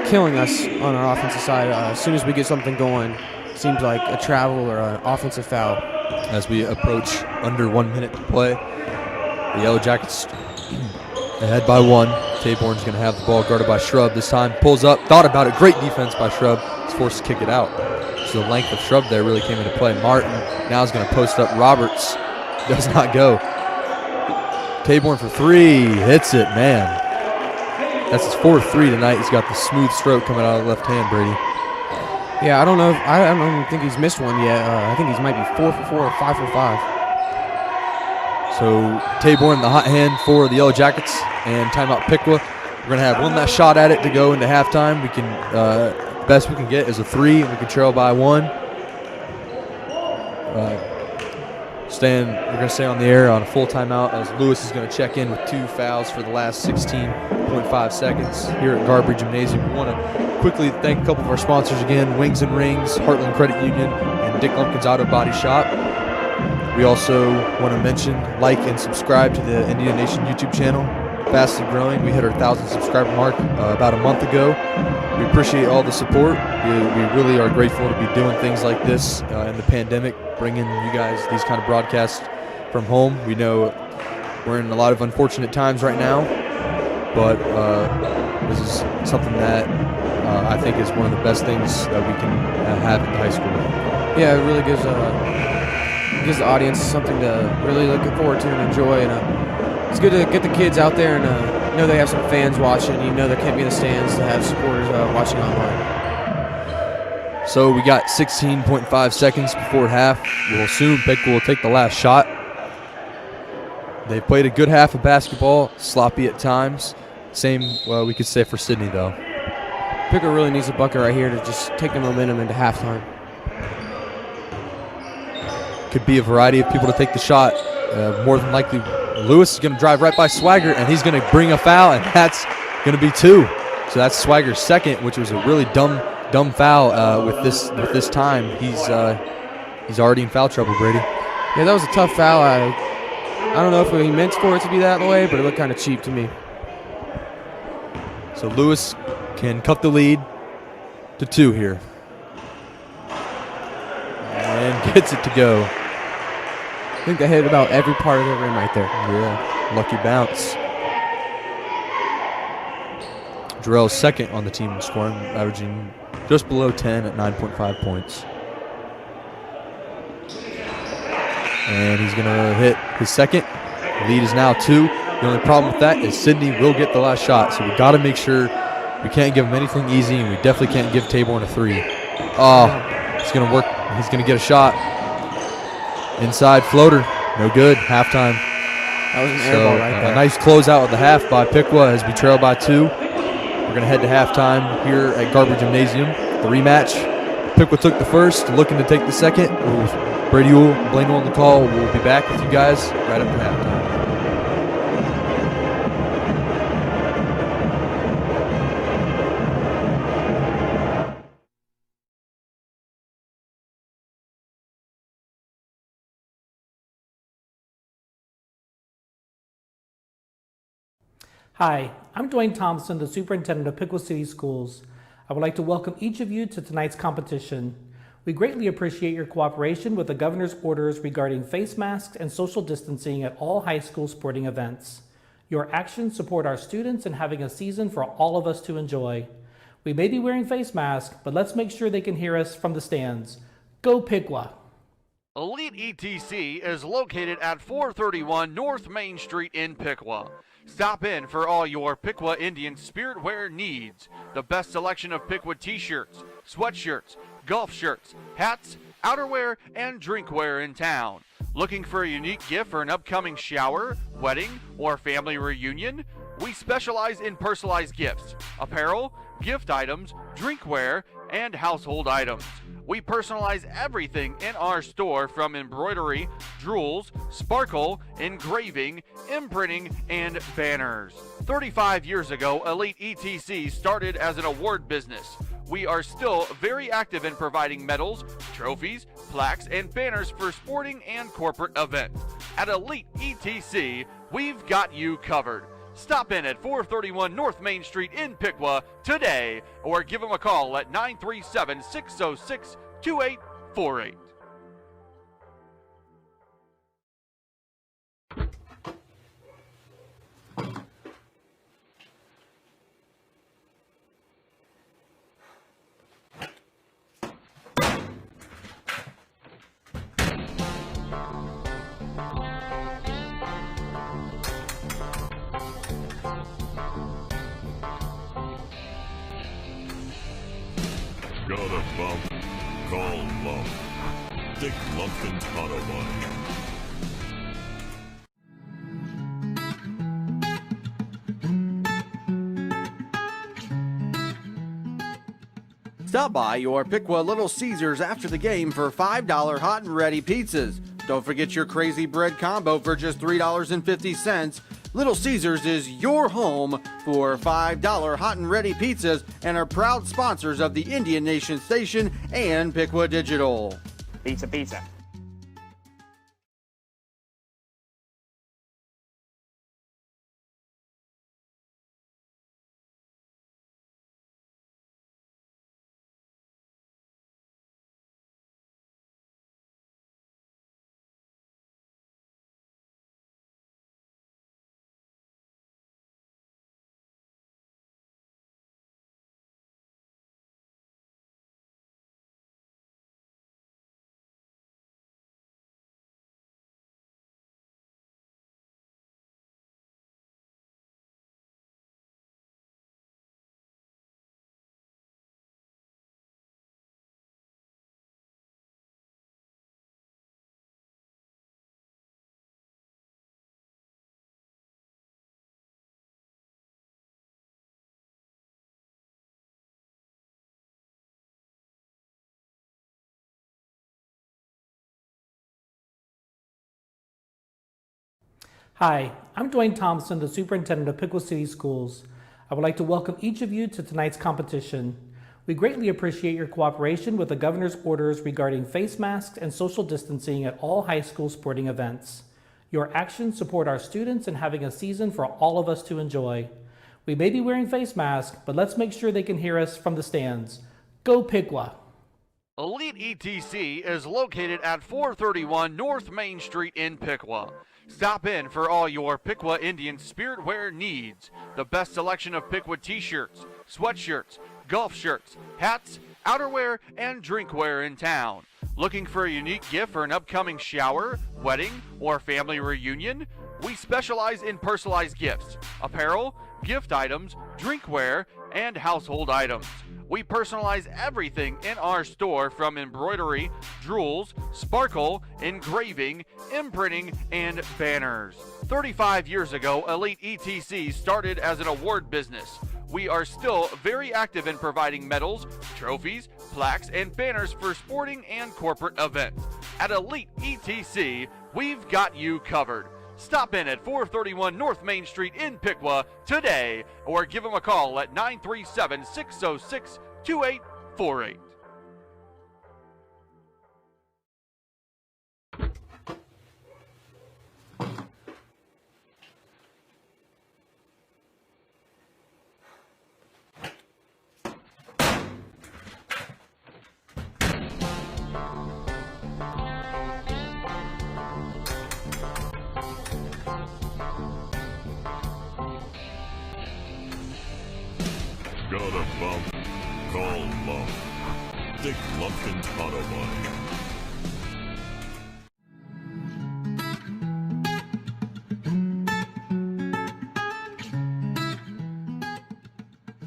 killing us on our offensive side. As soon as we get something going, it seems like a travel or an offensive foul. As we approach under 1 minute to play, the Yellow Jackets ahead by 1. Taborn's going to have the ball guarded by Shrub this time. Pulls up, thought about it. Great defense by Shrub. He's forced to kick it out. So the length of Shrub there really came into play. Martin now is going to post up Roberts. Does not go. Taborn for 3. Hits it, man. That's his 4th 3 tonight. He's got the smooth stroke coming out of the left hand, Brady. Yeah, I don't know. I don't even think he's missed one yet. I think he might be 4 for 4 or 5 for 5. So Taborn, the hot hand for the Yellow Jackets, and timeout Piqua. We're going to have one last shot at it to go into halftime. We can, best we can get is a 3, and we can trail by 1. We're going to stay on the air on a full timeout as Lewis is going to check in with 2 fouls for the last 16.5 seconds here at Garbury Gymnasium. We want to quickly thank a couple of our sponsors again, Wings and Rings, Heartland Credit Union, and Dick Lumpkin's Auto Body Shop. We also want to mention, like and subscribe to the Indian Nation YouTube channel. Fastly growing. We hit our 1,000 subscriber mark about a month ago. We appreciate all the support. We really are grateful to be doing things like this in the pandemic, bringing you guys these kind of broadcasts from home. We know we're in a lot of unfortunate times right now, but this is something that I think is one of the best things that we can have in high school. Yeah, it really gives the audience something to really look forward to and enjoy. And it's good to get the kids out there and know they have some fans watching. You know they can't be in the stands to have supporters watching online. So we got 16.5 seconds before half. We'll assume Piqua will take the last shot. They played a good half of basketball, sloppy at times. Same, we could say for Sidney, though. Piqua really needs a bucket right here to just take the momentum into halftime. Could be a variety of people to take the shot. More than likely, Lewis is going to drive right by Swagger, and he's going to bring a foul, and that's going to be 2. So that's Swagger's 2nd, which was a really dumb dumb foul with this time. He's already in foul trouble, Brady. Yeah, that was a tough foul. I don't know if he meant for it to be that way, but it looked kind of cheap to me. So Lewis can cut the lead to 2 here. And gets it to go. I think they hit about every part of the rim right there. Yeah, lucky bounce. Jarrell's second on the team in scoring, averaging just below 10 at 9.5 points. And he's going to hit his second. The lead is now 2. The only problem with that is Sidney will get the last shot, so we got to make sure we can't give him anything easy, and we definitely can't give Taborn a 3. Oh, it's going to work. He's going to get a shot. Inside floater. No good. Halftime. That was an air ball right there. A nice closeout of the half by Piqua as we trail by 2. We're going to head to halftime here at Garber Gymnasium. The rematch. Piqua took the first, looking to take the second. Brady Ewell, Blaine on the call. We'll be back with you guys right after halftime. Hi, I'm Dwayne Thompson, the superintendent of Piqua City Schools. I would like to welcome each of you to tonight's competition. We greatly appreciate your cooperation with the governor's orders regarding face masks and social distancing at all high school sporting events. Your actions support our students in having a season for all of us to enjoy. We may be wearing face masks, but let's make sure they can hear us from the stands. Go Piqua! Elite ETC is located at 431 North Main Street in Piqua. Stop in for all your Piqua Indian spirit wear needs. The best selection of Piqua t-shirts, sweatshirts, golf shirts, hats, outerwear, and drinkware in town. Looking for a unique gift for an upcoming shower, wedding, or family reunion? We specialize in personalized gifts, apparel, gift items, drinkware, and household items. We personalize everything in our store from embroidery, jewels, sparkle, engraving, imprinting, and banners. 35 years ago, Elite ETC started as an award business. We are still very active in providing medals, trophies, plaques, and banners for sporting and corporate events. At Elite ETC, we've got you covered. Stop in at 431 North Main Street in Piqua today or give them a call at 937-606-2848. Got a bump? Call Lump. Dick Lumpkin's Hotaway. Stop by your Piqua Little Caesars after the game for $5 hot and ready pizzas. Don't forget your crazy bread combo for just $3.50. Little Caesars is your home for $5 hot and ready pizzas and are proud sponsors of the Indian Nation Station and Piqua Digital. Pizza, pizza. Hi, I'm Dwayne Thompson, the superintendent of Piqua City Schools. I would like to welcome each of you to tonight's competition. We greatly appreciate your cooperation with the governor's orders regarding face masks and social distancing at all high school sporting events. Your actions support our students in having a season for all of us to enjoy. We may be wearing face masks, but let's make sure they can hear us from the stands. Go Piqua! Elite ETC is located at 431 North Main Street in Piqua. Stop in for all your Piqua Indian spirit wear needs. The best selection of Piqua t-shirts, sweatshirts, golf shirts, hats, outerwear, and drinkware in town. Looking for a unique gift for an upcoming shower, wedding, or family reunion? We specialize in personalized gifts, apparel, gift items, drinkware, and household items. We personalize everything in our store from embroidery, jewels, sparkle, engraving, imprinting, and banners. 35 years ago, Elite ETC started as an award business. We are still very active in providing medals, trophies, plaques, and banners for sporting and corporate events. At Elite ETC, we've got you covered. Stop in at 431 North Main Street in Piqua today or give them a call at 937-606-2848. Got a bump? Call Lump. Dick Lumpkin's Autobody.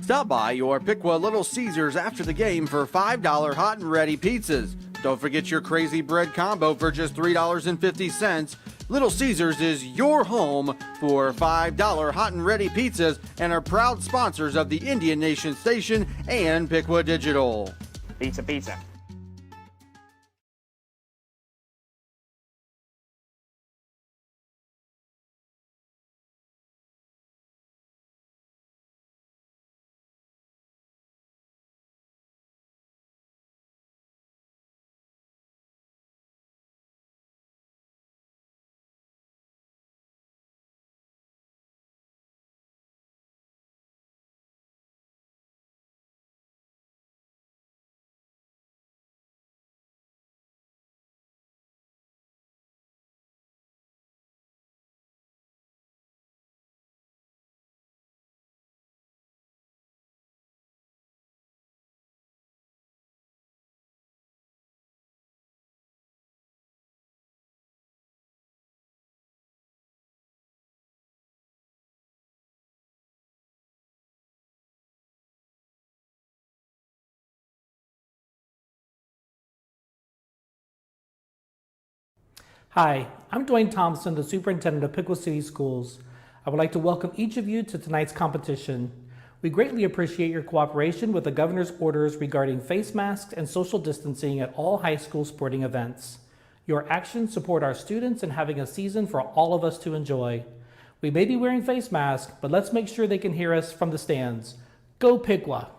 Stop by your Piqua Little Caesars after the game for $5 hot and ready pizzas. Don't forget your crazy bread combo for just $3.50. Little Caesars is your home for $5 hot and ready pizzas and are proud sponsors of the Indian Nation Station and Piqua Digital. Pizza, pizza. Hi, I'm Dwayne Thompson, the Superintendent of Piqua City Schools. I would like to welcome each of you to tonight's competition. We greatly appreciate your cooperation with the governor's orders regarding face masks and social distancing at all high school sporting events. Your actions support our students in having a season for all of us to enjoy. We may be wearing face masks, but let's make sure they can hear us from the stands. Go Piqua!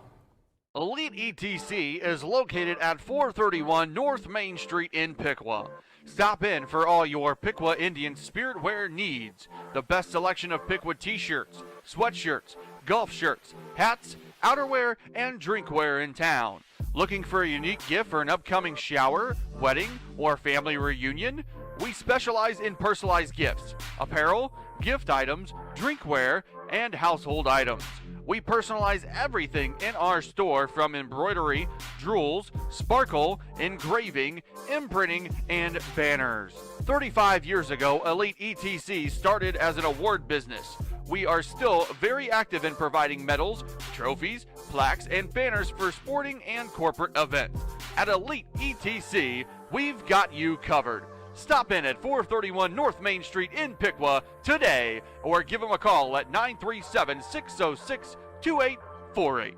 Elite ETC is located at 431 North Main Street in Piqua. Stop in for all your Piqua Indian spirit wear needs. The best selection of Piqua t-shirts, sweatshirts, golf shirts, hats, outerwear, and drinkware in town. Looking for a unique gift for an upcoming shower, wedding, or family reunion? We specialize in personalized gifts, apparel, gift items, drinkware, and household items. We personalize everything in our store from embroidery, jewels, sparkle, engraving, imprinting, and banners. 35 years ago, Elite ETC started as an award business. We are still very active in providing medals, trophies, plaques, and banners for sporting and corporate events. At Elite ETC, we've got you covered. Stop in at 431 North Main Street in Piqua today or give them a call at 937-606-2848.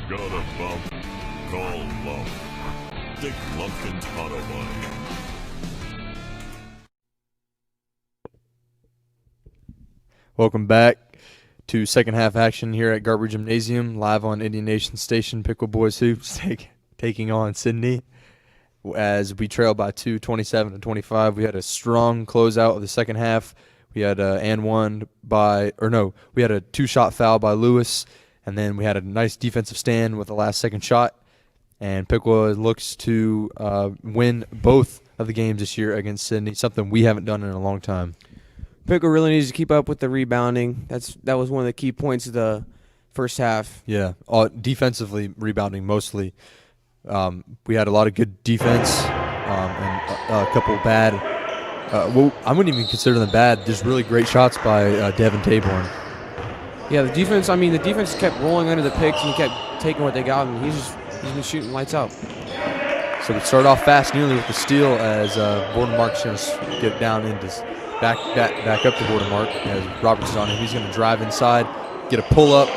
Got a bump? Call lump. Dick Lumpkin's Autobody. Welcome back to second half action here at Garber Gymnasium, live on Indian Nation Station. Piqua Boys Hoops taking on Sidney as we trail by 27-25. We had a strong closeout of the second half. We had we had a two-shot foul by Lewis, and then we had a nice defensive stand with the last-second shot. And Piqua looks to win both of the games this year against Sidney, something we haven't done in a long time. Piqua really needs to keep up with the rebounding. That was one of the key points of the first half. Yeah, defensively rebounding mostly. We had a lot of good defense and a couple bad. I wouldn't even consider them bad. Just really great shots by Devin Taborn. Yeah, the defense kept rolling under the picks and kept taking what they got, and he's been shooting lights out. So we start off fast nearly with the steal as Vordermark's going to get down into back up to Vordermark as Roberts is on him. He's going to drive inside, get a pull-up,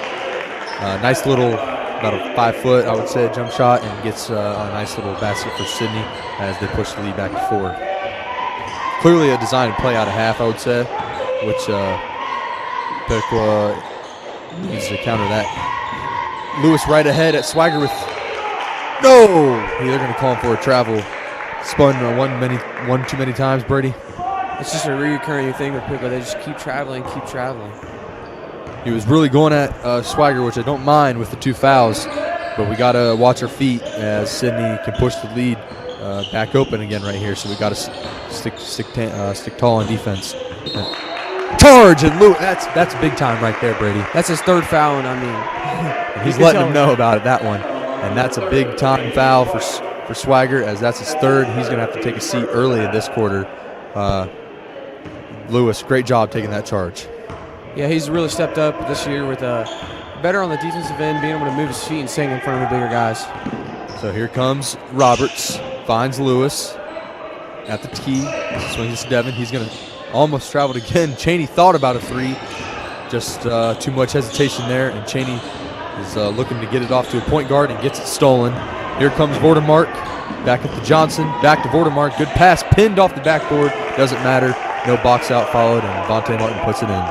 nice little, about a 5-foot, I would say, jump shot, and gets a nice little basket for Sidney as they push the lead back to 4. Clearly a designed play out of half, I would say, which Piqua needs to counter that. Lewis right ahead at Swagger with no! They're going to call him for a travel. Spun one too many times, Brady. It's just a recurring thing with Piqua. They just keep traveling. He was really going at Swagger, which I don't mind with the 2 fouls, but we got to watch our feet as Sidney can push the lead back open again right here. So we got to stick tall on defense. Charge and Lewis. That's big time right there, Brady. That's his 3rd foul, and he's letting him know about it, that one. And that's a big time foul for Swagger, as that's his 3rd. He's going to have to take a seat early in this quarter. Lewis, great job taking that charge. Yeah, he's really stepped up this year with better on the defensive end, being able to move his feet and staying in front of the bigger guys. So here comes Roberts, finds Lewis at the key, swings to Devin. He's going to almost travel again. Cheney thought about a 3, just too much hesitation there, and Cheney is looking to get it off to a point guard and gets it stolen. Here comes Vordermark, back at the Johnson, back to Vordermark. Good pass, pinned off the backboard. Doesn't matter. No box out followed, and Vontae Martin puts it in.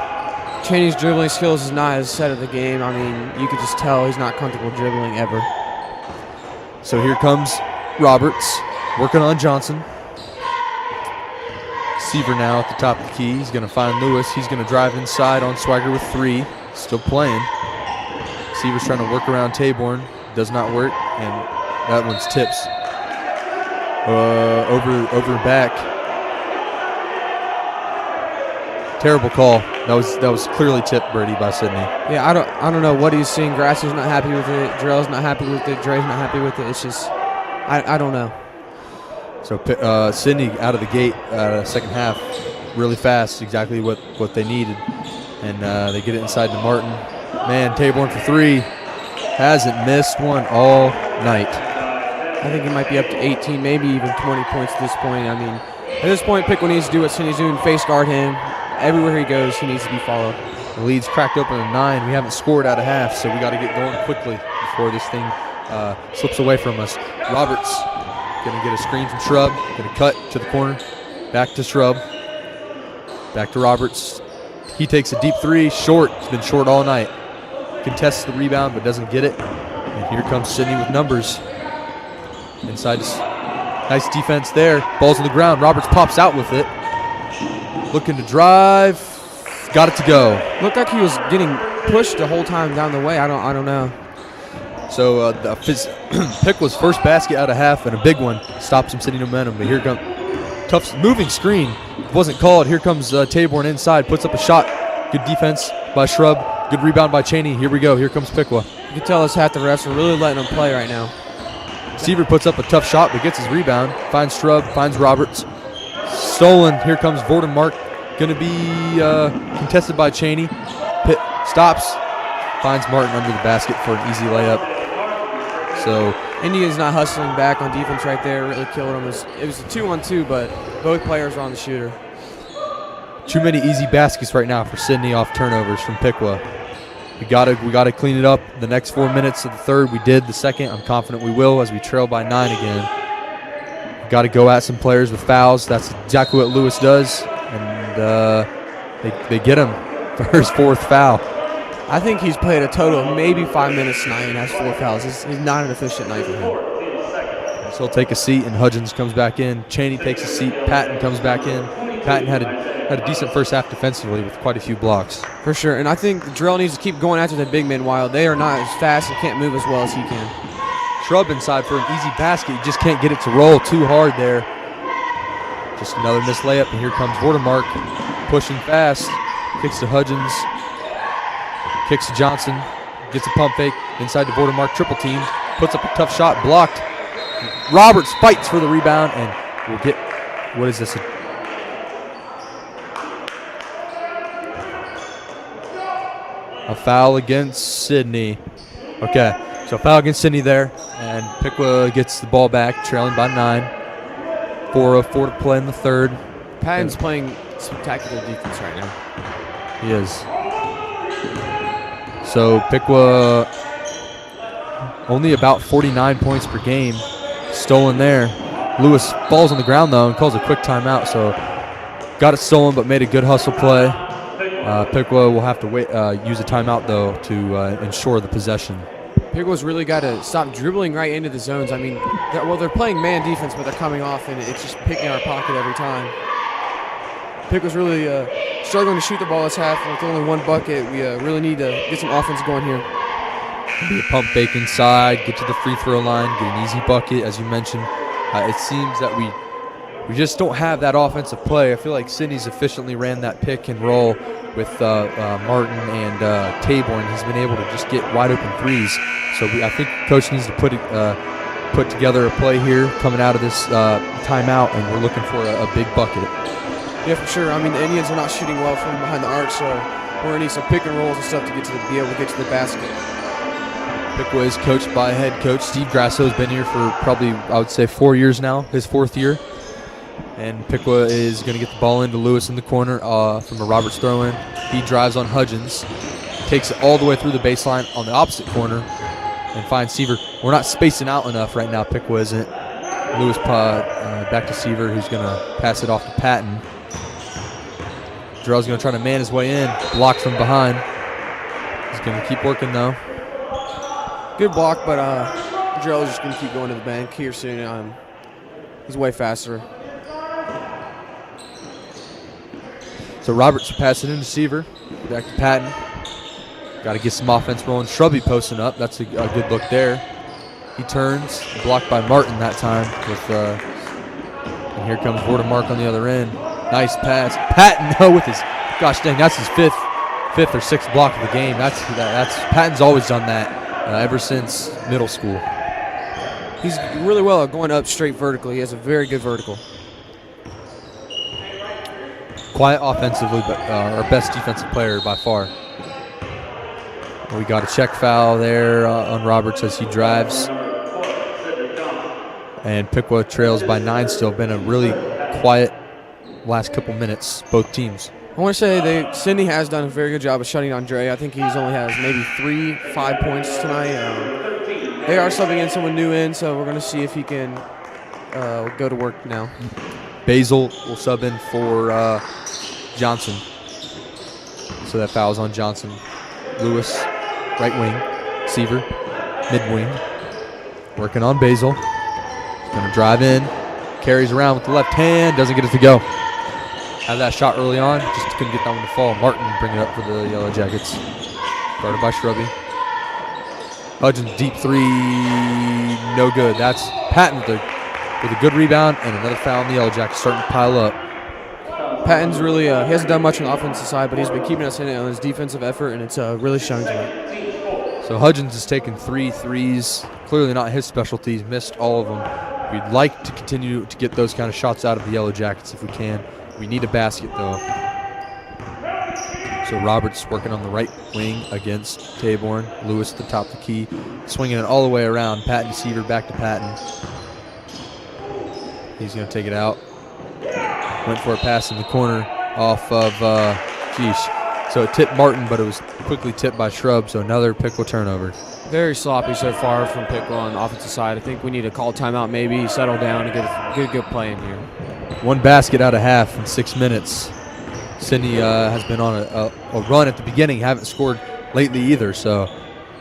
Cheney's dribbling skills is not his set of the game. I mean, you could just tell he's not comfortable dribbling ever. So here comes Roberts, working on Johnson. Seaver now at the top of the key. He's going to find Lewis. He's going to drive inside on Swagger with 3. Still playing. Seaver's trying to work around Taborn. Does not work, and that one's tips. Over and back. Terrible call. That was clearly tipped, Brady, by Sidney. Yeah, I don't know what he's seeing. Grassy's not happy with it. Drell's not happy with it. Dre's not happy with it. It's just, I don't know. So Sidney out of the gate, second half, really fast, exactly what they needed. And they get it inside to Martin. Man, Taborn for 3. Hasn't missed one all night. I think he might be up to 18, maybe even 20 points at this point. I mean, at this point, Piqua needs to do what Sidney's doing, face guard him. Everywhere he goes, he needs to be followed. The lead's cracked open at 9. We haven't scored out of half, so we got to get going quickly before this thing slips away from us. Roberts going to get a screen from Shrub. Going to cut to the corner. Back to Shrub. Back to Roberts. He takes a deep 3. Short. It's been short all night. Contests the rebound, but doesn't get it. And here comes Sidney with numbers. Inside. Nice defense there. Ball's on the ground. Roberts pops out with it. Looking to drive. Got it to go. Looked like he was getting pushed the whole time down the way. I don't know. So Piqua's first basket out of half and a big one stops him sitting momentum. But here comes tough moving screen. Wasn't called. Here comes Taborn inside. Puts up a shot. Good defense by Shrub. Good rebound by Cheney. Here we go. Here comes Piqua. You can tell us half the refs are really letting him play right now. Seaver puts up a tough shot but gets his rebound. Finds Shrub. Finds Roberts. Stolen. Here comes Vordermark. Going to be contested by Cheney. Pitt stops. Finds Martin under the basket for an easy layup. So Indiana's not hustling back on defense right there. Really killed him. It was a 2-on-2, but both players are on the shooter. Too many easy baskets right now for Sidney off turnovers from Piqua. We gotta clean it up. The next 4 minutes of the third, we did. The second, I'm confident we will as we trail by 9 again. Got to go at some players with fouls. That's exactly what Lewis does, and they get him for his 4th foul. I think he's played a total of maybe 5 minutes tonight and has 4 fouls. He's not an efficient night for him. So he'll take a seat, and Hudgens comes back in. Cheney takes a seat. Patton comes back in. Patton had a decent first half defensively with quite a few blocks. For sure, and I think Drell needs to keep going after the big men while they are not as fast and can't move as well as he can. Shrub inside for an easy basket. He just can't get it to roll too hard there. Just another missed layup, and here comes Watermark pushing fast. Kicks to Hudgens. Kicks to Johnson. Gets a pump fake inside to Watermark. Triple team. Puts up a tough shot. Blocked. Roberts fights for the rebound, and we'll get, what is this? A foul against Sidney. Okay, so foul against Sidney there, and Piqua gets the ball back, trailing by 9. 4:04 to play in the third. Patton's playing spectacular defense right now. He is. So Piqua only about 49 points per game. Stolen there. Lewis falls on the ground though and calls a quick timeout. So got it stolen, but made a good hustle play. Piqua will have to wait, use a timeout though to ensure the possession. Piqua's really got to stop dribbling right into the zones. I mean, they're playing man defense, but they're coming off, and it's just picking our pocket every time. Piqua's really struggling to shoot the ball this half with only 1 bucket. We really need to get some offense going here. Be a pump fake inside, get to the free throw line, get an easy bucket, as you mentioned. It seems that we just don't have that offensive play. I feel like Sidney's efficiently ran that pick and roll with Martin and Taborn. He's been able to just get wide open threes. So I think Coach needs to put together a play here coming out of this timeout, and we're looking for a big bucket. Yeah, for sure. I mean, the Indians are not shooting well from behind the arc, so we're going to need some pick and rolls and stuff to be able to get to the basket. Piqua is coached by head coach Steve Grasso. Has been here for probably, I would say, 4 years now, his 4th year. And Piqua is going to get the ball into Lewis in the corner from a Roberts throw-in. He drives on Hudgens, takes it all the way through the baseline on the opposite corner, and finds Seaver. We're not spacing out enough right now. Piqua isn't. Lewis back to Seaver, who's going to pass it off to Patton. Jarrell's going to try to man his way in. Blocked from behind. He's going to keep working, though. Good block, but Jarrell's just going to keep going to the bank here soon. He's way faster. So Roberts will pass it into Seaver. Back to Patton. Got to get some offense rolling. Shrubby posting up. That's a good look there. He turns. Blocked by Martin that time. And here comes Watermark on the other end. Nice pass. Patton, with his, gosh dang, that's his fifth or sixth block of the game. That's Patton's always done that ever since middle school. He's really well at going up straight vertically. He has a very good vertical. Quiet offensively, but our best defensive player by far. We got a check foul there on Roberts as he drives. And Piqua trails by 9 still. Been a really quiet last couple minutes, both teams. I want to say Sidney has done a very good job of shutting down Dre. I think he's only has maybe 5 points tonight. They are subbing in someone new in, so we're going to see if he can go to work now. Basil will sub in for Johnson. So that foul's on Johnson. Lewis, right wing. Seaver, mid wing. Working on Basil. Going to drive in. Carries around with the left hand. Doesn't get it to go. Had that shot early on. Just couldn't get that one to fall. Martin bring it up for the Yellow Jackets. Guarded by Shrubby. Hudgens deep three. No good. That's Patton with a good rebound and another foul on the Yellow Jackets starting to pile up. Patton's really, he hasn't done much on the offensive side, but he's been keeping us in it on his defensive effort, and it's really showing tonight. So Hudgens has taken 3 threes. Clearly not his specialty. He's missed all of them. We'd like to continue to get those kind of shots out of the Yellow Jackets if we can. We need a basket, though. So Roberts working on the right wing against Taborn. Lewis at the top of the key. Swinging it all the way around. Patton to Seaver, back to Patton. He's going to take it out. Went for a pass in the corner off of, So it tipped Martin, but it was quickly tipped by Shrub, so another Piqua turnover. Very sloppy so far from Piqua on the offensive side. I think we need to call timeout, maybe settle down and get a good play in here. One basket out of half in 6 minutes. Sidney has been on a run at the beginning, haven't scored lately either, so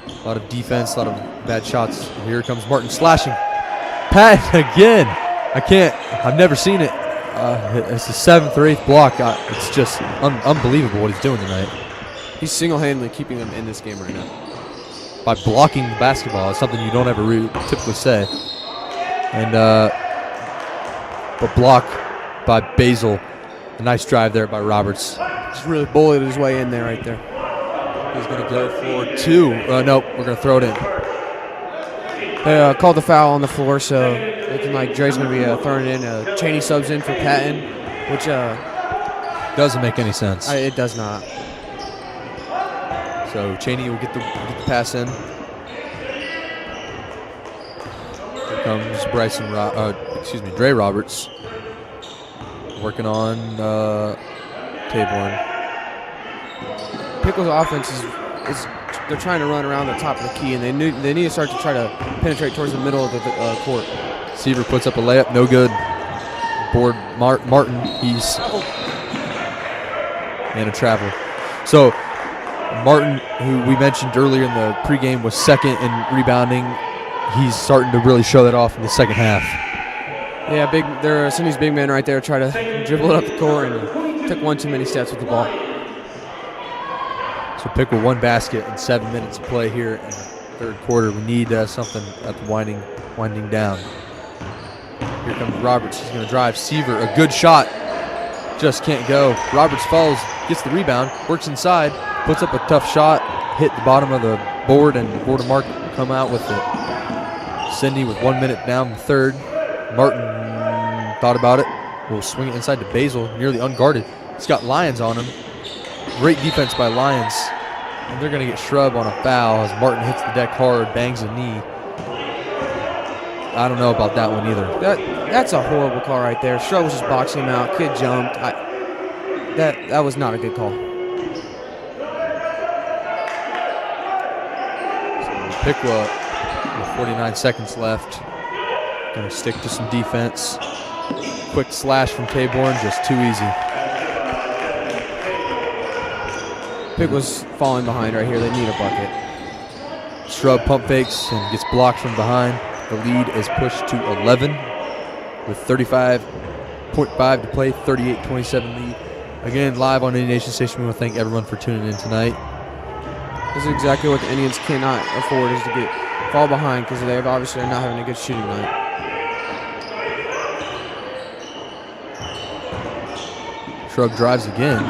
a lot of defense, a lot of bad shots. Here comes Martin slashing. Pat again. I've never seen it. It's the 7th or 8th block. It's just unbelievable what he's doing tonight. He's single-handedly keeping them in this game right now. By blocking the basketball. It's something you don't ever typically say. And but block by Basil. A nice drive there by Roberts. Just really bullied his way in there right there. He's going to go for 2. Nope, we're going to throw it in. They called the foul on the floor, so looking like Dre's going to be throwing it in. Cheney subs in for Patton, which doesn't make any sense. It does not. So Cheney will get the pass in. Here comes Dre Roberts working on Taborn. Pickle's offense is they're trying to run around the top of the key, and they need to start to try to penetrate towards the middle of the court. Seaver puts up a layup, no good. Board Martin, he's and a travel. So Martin, who we mentioned earlier in the pregame, was second in rebounding. He's starting to really show that off in the second half. Yeah, they're Sidney's big man right there, try to dribble it up the court, and took one too many steps with the ball. So Piqua 1 basket in 7 minutes of play here in the third quarter. We need something at the winding down. Here comes Roberts. He's going to drive. Seaver, a good shot. Just can't go. Roberts falls, gets the rebound, works inside, puts up a tough shot, hit the bottom of the board, and Mark come out with it. Sidney with 1 minute down in the third. Martin thought about it. Will swing it inside to Basil, nearly unguarded. He's got Lyons on him. Great defense by Lyons. And they're going to get Shrub on a foul as Martin hits the deck hard, bangs a knee. I don't know about that one either. That's a horrible call right there. Shrub was just boxing him out. Kid jumped. That was not a good call. So Piqua with 49 seconds left. Going to stick to some defense. Quick slash from Taborn, just too easy. Piqua's falling behind right here. They need a bucket. Shrub pump fakes and gets blocked from behind. The lead is pushed to 11 with 35.5 to play, 38-27 lead. Again, live on Indian Nation Station. We want to thank everyone for tuning in tonight. This is exactly what the Indians cannot afford, is to fall behind, because they obviously are not having a good shooting night. Shrub drives again.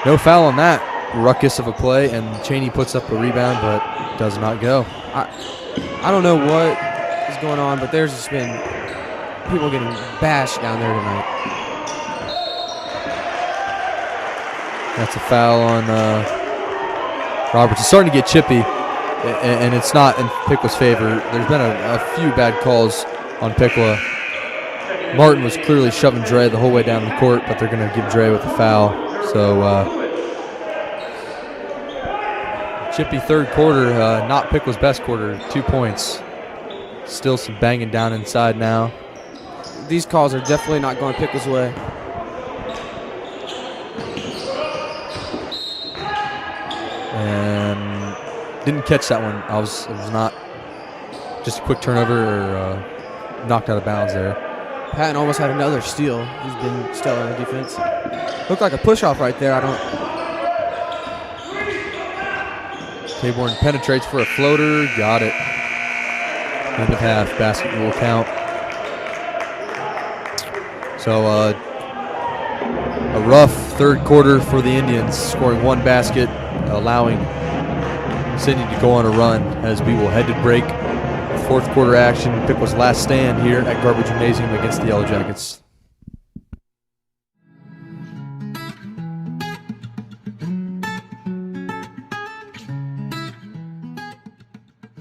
No foul on that ruckus of a play, and Cheney puts up a rebound, but does not go. I don't know what is going on, but there's just been people getting bashed down there tonight. That's a foul on Roberts. It's starting to get chippy, and it's not in Piqua's favor. There's been a few bad calls on Piqua. Martin was clearly shoving Dre the whole way down the court, but they're going to give Dre with a foul. So chippy third quarter, not Piqua's best quarter, 2 points. Still some banging down inside now. These calls are definitely not going Piqua's way. And didn't catch that one. It was not just a quick turnover or knocked out of bounds there. Patton almost had another steal. He's been stellar on defense. Looked like a push-off right there. Taborn penetrates for a floater. Got it. End of half. Basket will count. So a rough third quarter for the Indians, scoring 1 basket, allowing Sidney to go on a run as we will head to break. Fourth quarter action. Piqua's last stand here at Garber Gymnasium against the Yellow Jackets.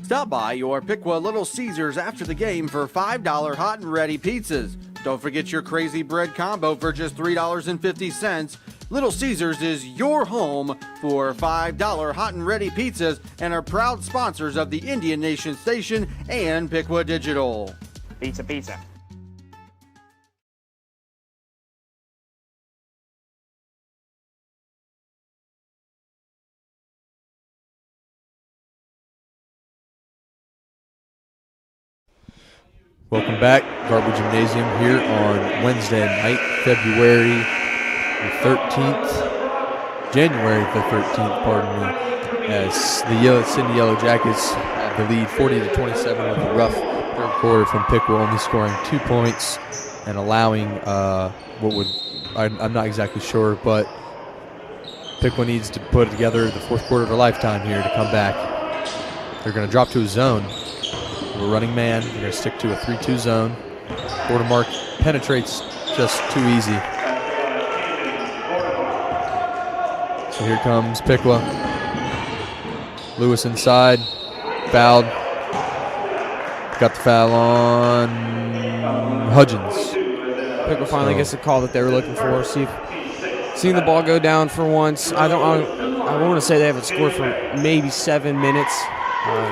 Stop by your Piqua Little Caesars after the game for $5 hot and ready pizzas. Don't forget your crazy bread combo for just $3.50. Little Caesars is your home for $5 hot and ready pizzas and are proud sponsors of the Indian Nation Station and Piqua Digital. Pizza, pizza. Welcome back, Garber Gymnasium here on Wednesday night, January the 13th, pardon me, as the Sidney Yellow Jackets have the lead 40-27 with a rough third quarter from Piqua, only scoring 2 points and allowing I'm not exactly sure, but Piqua needs to put together the fourth quarter of a lifetime here to come back. They're going to drop to a zone. We're running man. They're going to stick to a 3-2 zone. Bordermark penetrates just too easy. So here comes Piqua. Lewis inside. Fouled. Got the foul on Hudgens. Piqua finally gets the call that they were looking for. Seeing the ball go down for once. I want to say they haven't scored for maybe 7 minutes.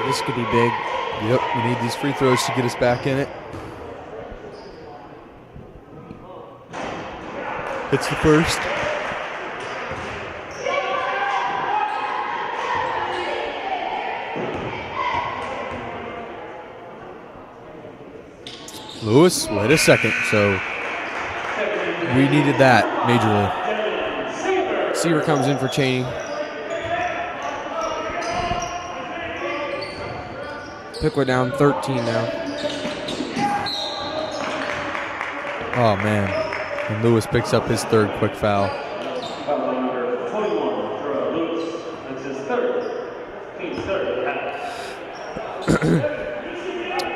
This could be big. Yep, we need these free throws to get us back in it. It's the first. Lewis will hit a second, so we needed that majorly. Seaver comes in for Cheney. Piqua down 13 now. Oh, man. And Lewis picks up his third quick foul. Foul number 21 for Lewis. That's his third. Team's third.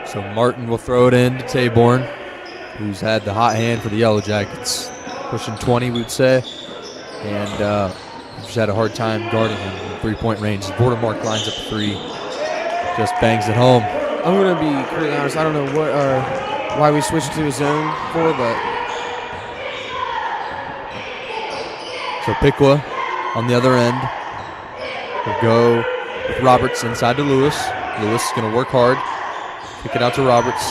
So Martin will throw it in to Taborn, who's had the hot hand for the Yellow Jackets. Pushing 20, we would say. And just had a hard time guarding him in three-point range. His Bordermark lines up a three. Just bangs it home. I'm going to be completely honest. I don't know why we switched to a zone for, but so Piqua on the other end will go with Roberts inside to Lewis. Lewis is going to work hard. Kick it out to Roberts.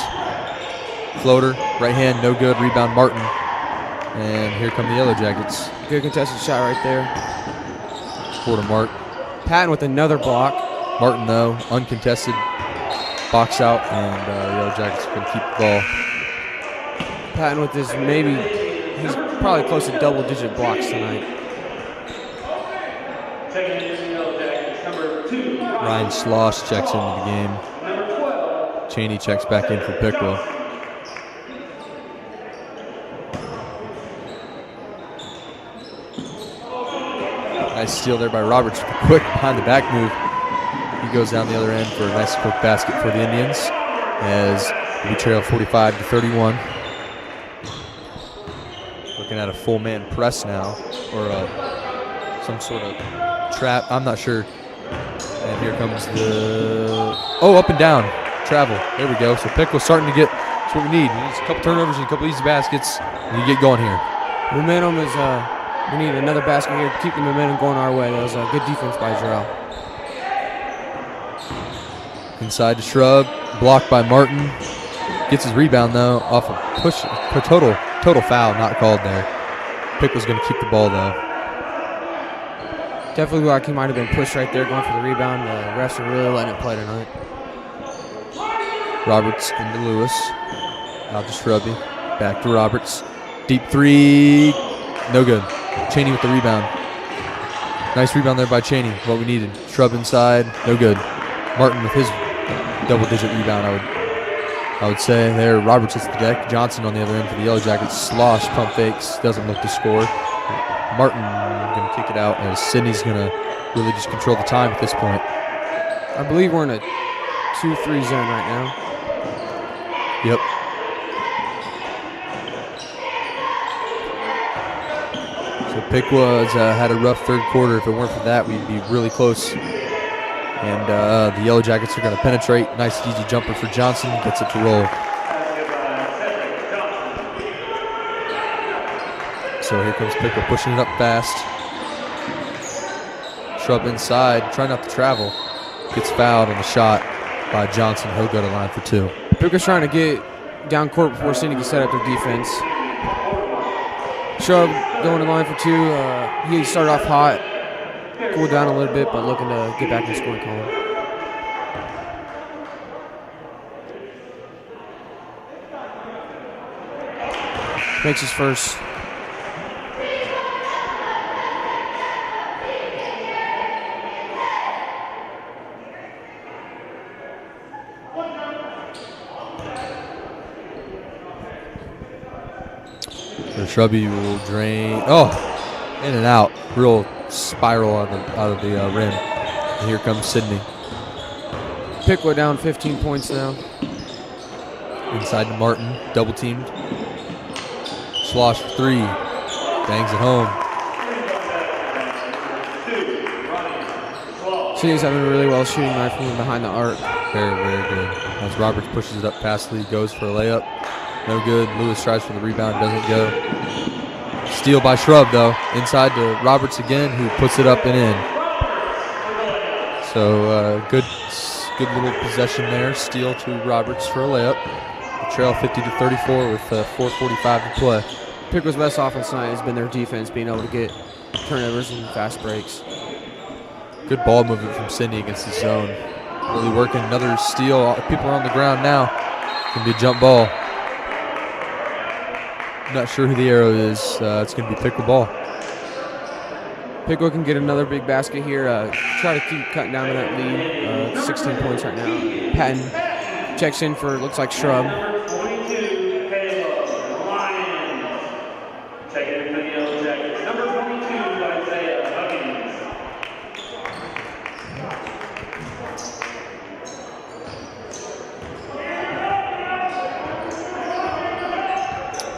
Floater, right hand, no good. Rebound Martin. And here come the Yellow Jackets. good contested shot right there. Bordermark. Patton with another block. Martin, though, uncontested. Box out, and the Yellow Jackets are going to keep the ball. Patton with his he's probably close to double-digit blocks tonight. Ryan Slosh checks into the game. Cheney checks back in for Piqua. Nice steal there by Roberts. Quick behind the back move. He goes down the other end for a nice quick basket for the Indians as we trail 45-31. Looking at a full man press now, or some sort of trap. I'm not sure. And here comes up and down travel. There we go. So Piqua starting to get. That's what we need. We need a couple turnovers and a couple easy baskets, and you get going here. Momentum is. We need another basket here to keep the momentum going our way. That was a good defense by Jarrell. Inside to Shrub, blocked by Martin. Gets his rebound though off a push. A total foul not called there. Piqua's going to keep the ball though. Definitely looked like he might have been pushed right there going for the rebound. The refs are really letting it play tonight. Roberts into Lewis. Out to Shrubby. Back to Roberts. Deep three. No good. Cheney with the rebound. Nice rebound there by Cheney. What we needed. Shrub inside. No good. Martin with his double-digit rebound, I would say there. Roberts hits the deck. Johnson on the other end for the Yellow Jackets. Slosh pump fakes. Doesn't look to score. Martin going to kick it out as Sidney's going to really just control the time at this point. I believe we're in a 2-3 zone right now. Yep. So Piqua has had a rough third quarter. If it weren't for that, we'd be really close. And the Yellow Jackets are going to penetrate. Nice easy jumper for Johnson. Gets it to roll. So here comes Piqua pushing it up fast. Shrub inside, trying not to travel. Gets fouled on the shot by Johnson. He'll go to line for 2. Piqua's trying to get down court before Sidney can set up their defense. Shrub going to line for 2. He started off hot, cooled down a little bit, but looking to get back in the scoring column. Makes his first. So Shrubby will drain. Oh, in and out. Real spiral out of the rim. And here comes Sidney. Piqua down 15 points now. Inside to Martin. Double teamed. Slosh for 3. Bangs it home. Sidney's having a really well shooting night from behind the arc. Very, very good. As Roberts pushes it up past Lee, goes for a layup. No good. Lewis tries for the rebound, doesn't go. Steal by Shrub, though. Inside to Roberts again, who puts it up and in. So good little possession there. Steal to Roberts for a layup. The trail 50-34 with 4:45 to play. Piqua's best offense tonight has been their defense, being able to get turnovers and fast breaks. Good ball movement from Sidney against the zone. Really working. Another steal. People are on the ground now. Going to be a jump ball. Not sure who the arrow is. It's going to be Piqua ball. Piqua can get another big basket here. Try to keep cutting down to that lead. 16 points right now. Patton checks in for, looks like Shrub.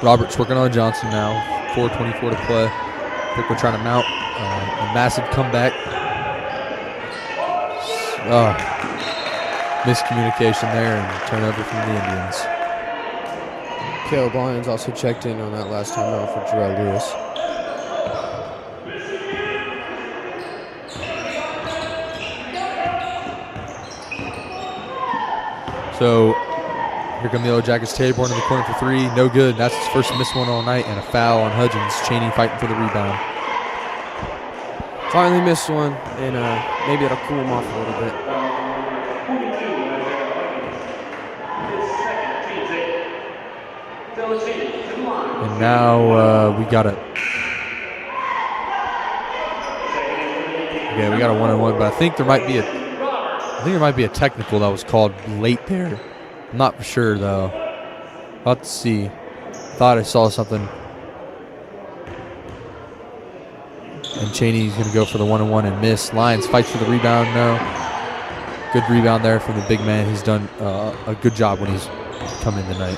Roberts working on Johnson now. 4:24 to play. Piqua trying to mount a massive comeback. Miscommunication there and turnover from the Indians. Caleb Lyons also checked in on that last time out for Jarrell Lewis. So here come the Yellow Jackets. Taborn in the corner for 3. No good. That's his first missed one all night, and a foul on Hudgens. Cheney fighting for the rebound. Finally missed one, and maybe that'll cool him off a little bit. And now we got a one-on-one, but I think there might be a technical that was called late there. I'm not for sure though. I'll have to see. Thought I saw something. And Cheney's going to go for the one-on-one and miss. Lyons fights for the rebound. No. Good rebound there from the big man. He's done a good job when he's come in tonight.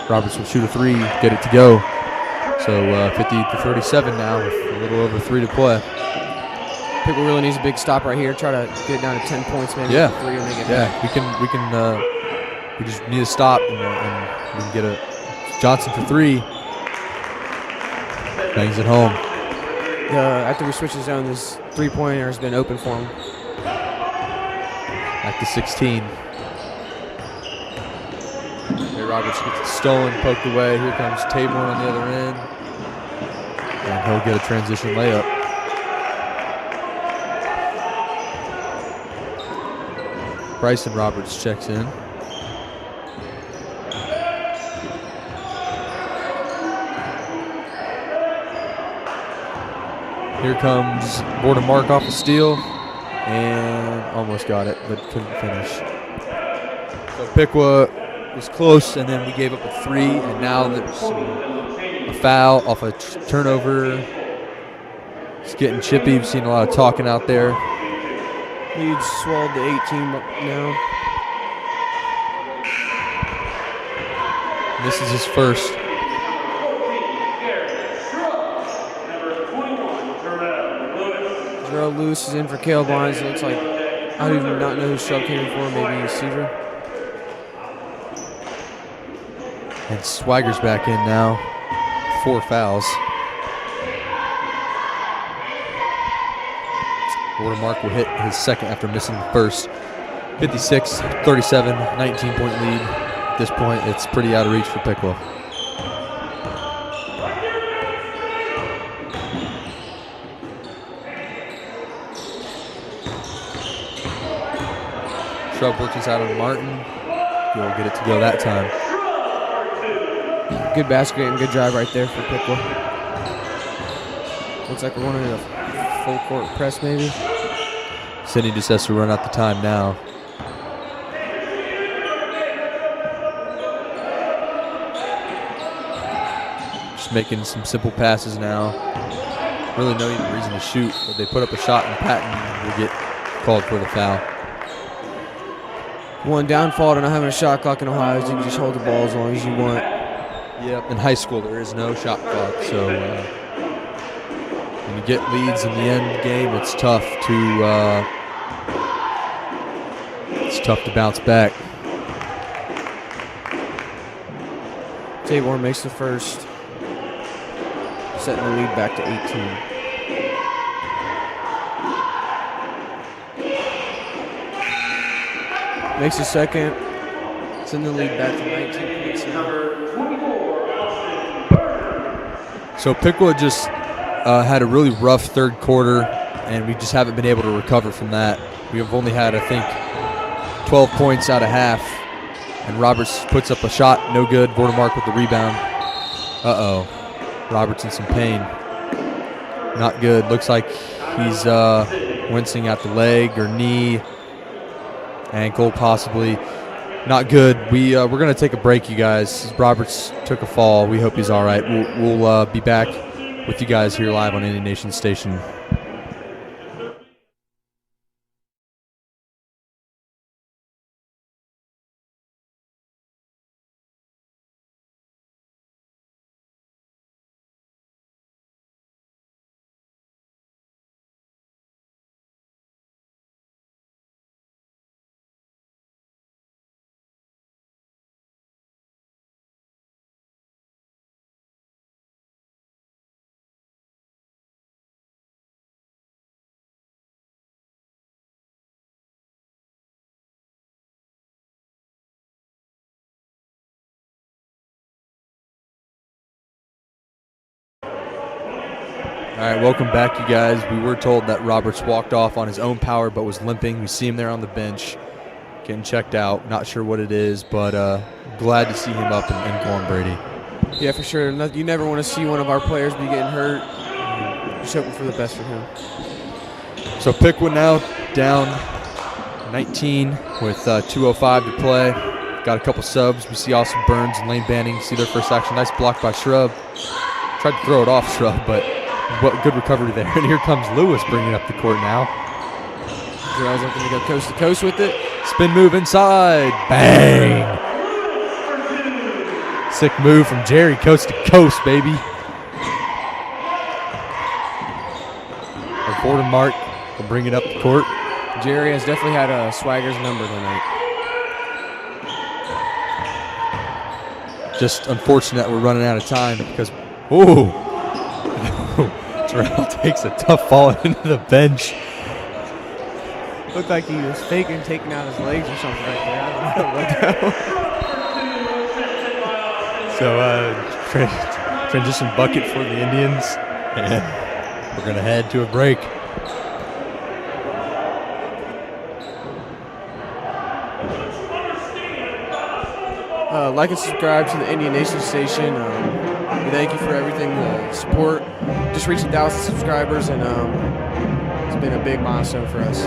Roberts will shoot a 3, get it to go. So 50-37 now with a little over 3 to play. Piqua really needs a big stop right here. Try to get it down to 10 points, maybe. Yeah. 3 and they get Yeah, back. we just need to stop and we can get a Johnson for 3. Bangs it home. After we switch the zone, this three-pointer has been open for him. Back to 16. Here Roberts gets it stolen, poked away. Here comes Taborn on the other end. And he'll get a transition layup. Bryson Roberts checks in. Here comes Borden Mark off a steal and almost got it, but couldn't finish. So Piqua was close, and then we gave up a 3, and now there's a foul off a turnover. It's getting chippy. We've seen a lot of talking out there. Lead swelled to 18 now. This is his first. Jarrell Lewis is in for Caleb Lyons. It looks like, I do not know who Shrub came in for. Maybe Cedar. And Swagger's back in now. 4 fouls. Watermark will hit his second after missing the first. 56-37, 19-point lead. At this point, it's pretty out of reach for Piqua. Shrub works inside on Martin. He'll get it to go that time. Good basket and good drive right there for Piqua. Looks like we're running a full court press maybe. Sidney just has to run out the time now. Just making some simple passes now. Really no even reason to shoot, but they put up a shot and Patton will get called for the foul. One downfall to not having a shot clock in Ohio is you can just hold the ball as long as you want. Yep, in high school there is no shot clock, so when you get leads in the end game, it's tough to bounce back. Tabor makes the first, setting the lead back to 18. Makes the second, send the lead back to 19 points now. So Piqua just had a really rough third quarter, and we just haven't been able to recover from that. We have only had, I think, 12 points out of half, and Roberts puts up a shot, no good. Vordermark with the rebound. Uh-oh. Roberts in some pain. Not good. Looks like he's wincing at the leg or knee, ankle possibly. Not good. We're going to take a break, you guys. Roberts took a fall. We hope he's all right. We'll be back with you guys here live on Indian Nation Station. All right, welcome back, you guys. We were told that Roberts walked off on his own power but was limping. We see him there on the bench getting checked out. Not sure what it is, but glad to see him up and going, Brady. Yeah, for sure. You never want to see one of our players be getting hurt. Just hoping for the best for him. So Piqua now down 19 with 2:05 to play. Got a couple subs. We see Austin Burns and Lane Banning see their first action. Nice block by Shrub. Tried to throw it off Shrub, but what good recovery there. And here comes Lewis bringing up the court now. Jarrell's looking to go coast to coast with it. Spin move inside. Bang. Sick move from Jerry, coast to coast, baby. And Vordermark will bring it up the court. Jerry has definitely had a swagger's number tonight. Just unfortunate we're running out of time because, ooh. Terrell takes a tough fall into the bench. Looked like he was faking taking out his legs or something right there. I don't know what So transition bucket for the Indians, and we're going to head to a break. Like and subscribe to the Indian Nation Station. We thank you for everything, the support. Just reached 1,000 subscribers, and it's been a big milestone for us.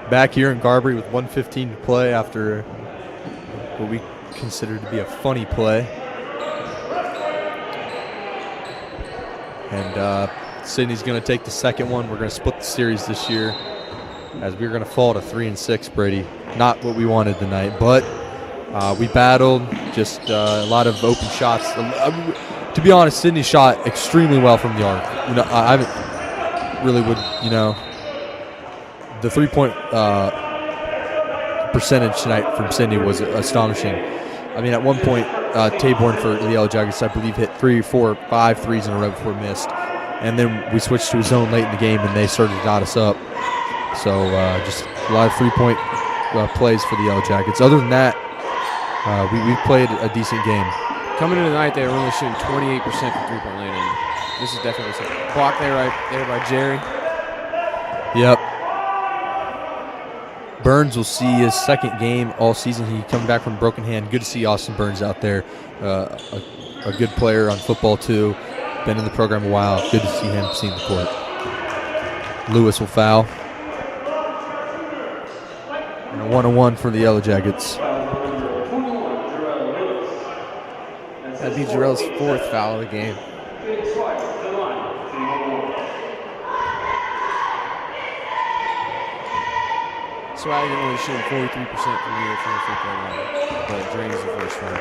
Back here in Garbury with 1:15 to play after what we consider to be a funny play. And Sidney's going to take the second one. We're going to split the series this year as we're going to fall to 3-6, Brady. Not what we wanted tonight, but we battled. Just a lot of open shots. To be honest, Sidney shot extremely well from the arc. You know, really would, the 3-point percentage tonight from Sidney was astonishing. I mean, at one point, Taborn for the Yellow Jackets, I believe, hit 3, 4, 5 threes in a row before missed. And then we switched to a zone late in the game, and they started to dot us up. So just a lot of 3-point plays for the Yellow Jackets. Other than that, we played a decent game. Coming into tonight, they were only shooting 28% from three-point land, and this is definitely something. Block there right there by Jerry. Yep. Burns will see his second game all season. He coming back from a broken hand. Good to see Austin Burns out there. A good player on football, too. Been in the program a while. Good to see him seeing the court. Lewis will foul. And a 1-on-1 for the Yellow Jackets. That'd be Jarrell's 4th foul of the game. Swagger only shooting 43% from the free-throw line, but drains the first one.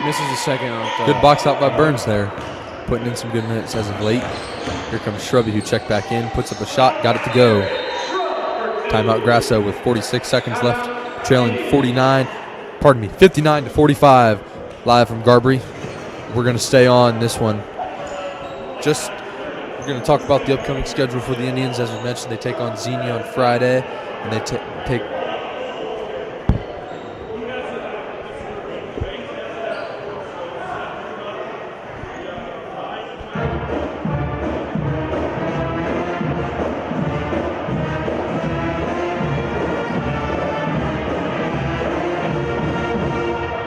Misses the second on Good box out by Burns there. Putting in some good minutes as of late. Here comes Shrubby, who checked back in, puts up a shot, got it to go. Timeout Grasso with 46 seconds left, trailing 59 to 45. Live from Garbury. We're going to stay on this one. We're going to talk about the upcoming schedule for the Indians. As we mentioned, they take on Xenia on Friday, and they take.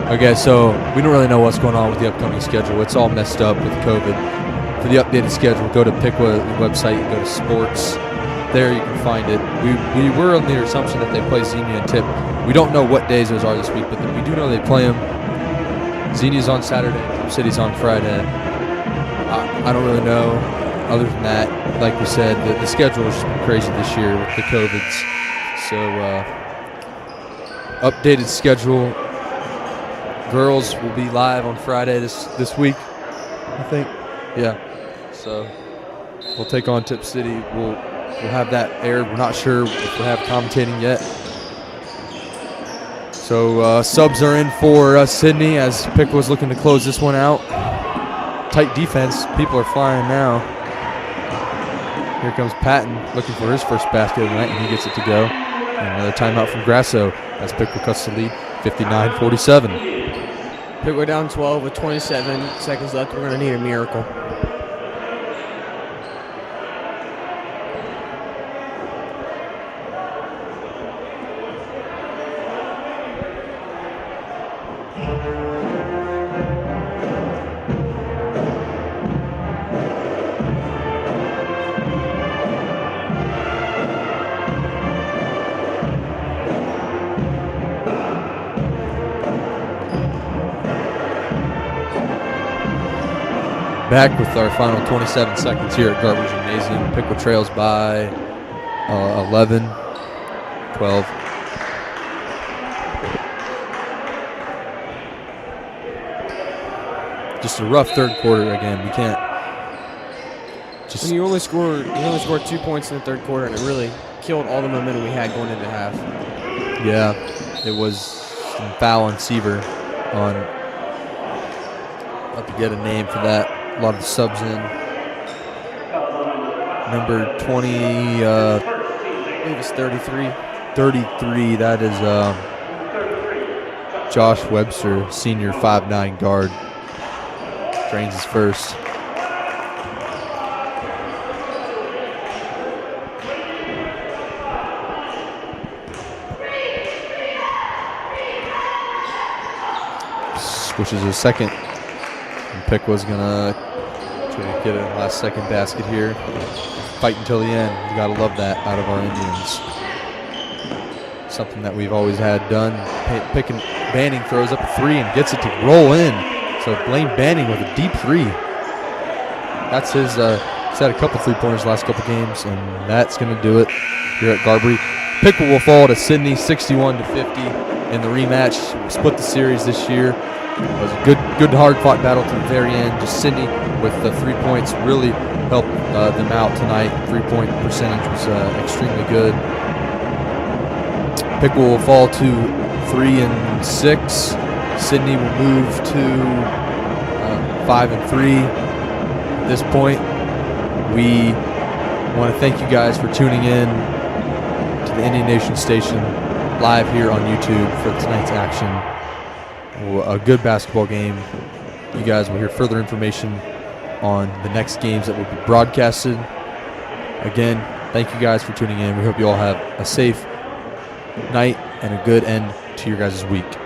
Okay, so we don't really know what's going on with the upcoming schedule. It's all messed up with COVID. For the updated schedule, go to Piqua website, go to sports. There you can find it. We were on the assumption that they play Xenia and Tip. We don't know what days those are this week, but we do know they play them. Xenia's on Saturday, Tip City's on Friday. I don't really know. Other than that, like we said, the schedule has just been crazy this year with the COVIDs. So updated schedule. Girls will be live on Friday this week, I think. Yeah. So we'll take on Tip City. We'll have that aired. We're not sure if we'll have commentating yet. So subs are in for Sidney as Piqua's looking to close this one out. Tight defense. People are flying now. Here comes Patton looking for his first basket of the night, and he gets it to go. And another timeout from Grasso as Piqua cuts the lead, 59-47. Piqua down 12 with 27 seconds left. We're going to need a miracle. Back with our final 27 seconds here at Garbury Gymnasium. Piqua trails by 11, 12. Just a rough third quarter again. We can't just. When you only scored 2 points in the third quarter, and it really killed all the momentum we had going into half. Yeah, it was some foul on Seaver on. I'll have to get a name for that. A lot of subs in. Number 20, I believe it's 33. 33, that is Josh Webster, senior 5'9" guard. Drains his first. Swishes a second. And Piqua's gonna try to get a last second basket here. Fight until the end. You gotta love that out of our Indians. Something that we've always had done. Banning throws up a three and gets it to roll in. So Blaine Banning with a deep three. That's his He's had a couple three-pointers last couple games, and that's going to do it here at Garbury. Piqua will fall to Sidney 61-50 in the rematch. We'll split the series this year. It was a good hard-fought battle to the very end. Just Sidney with the 3 points really helped them out tonight. 3-point percentage was extremely good. Piqua will fall to 3-6. Sidney will move to 5-3. At this point, we want to thank you guys for tuning in to the Indian Nation Station live here on YouTube for tonight's action. A good basketball game. You guys will hear further information on the next games that will be broadcasted. Again, thank you guys for tuning in. We hope you all have a safe night and a good end to your guys' week.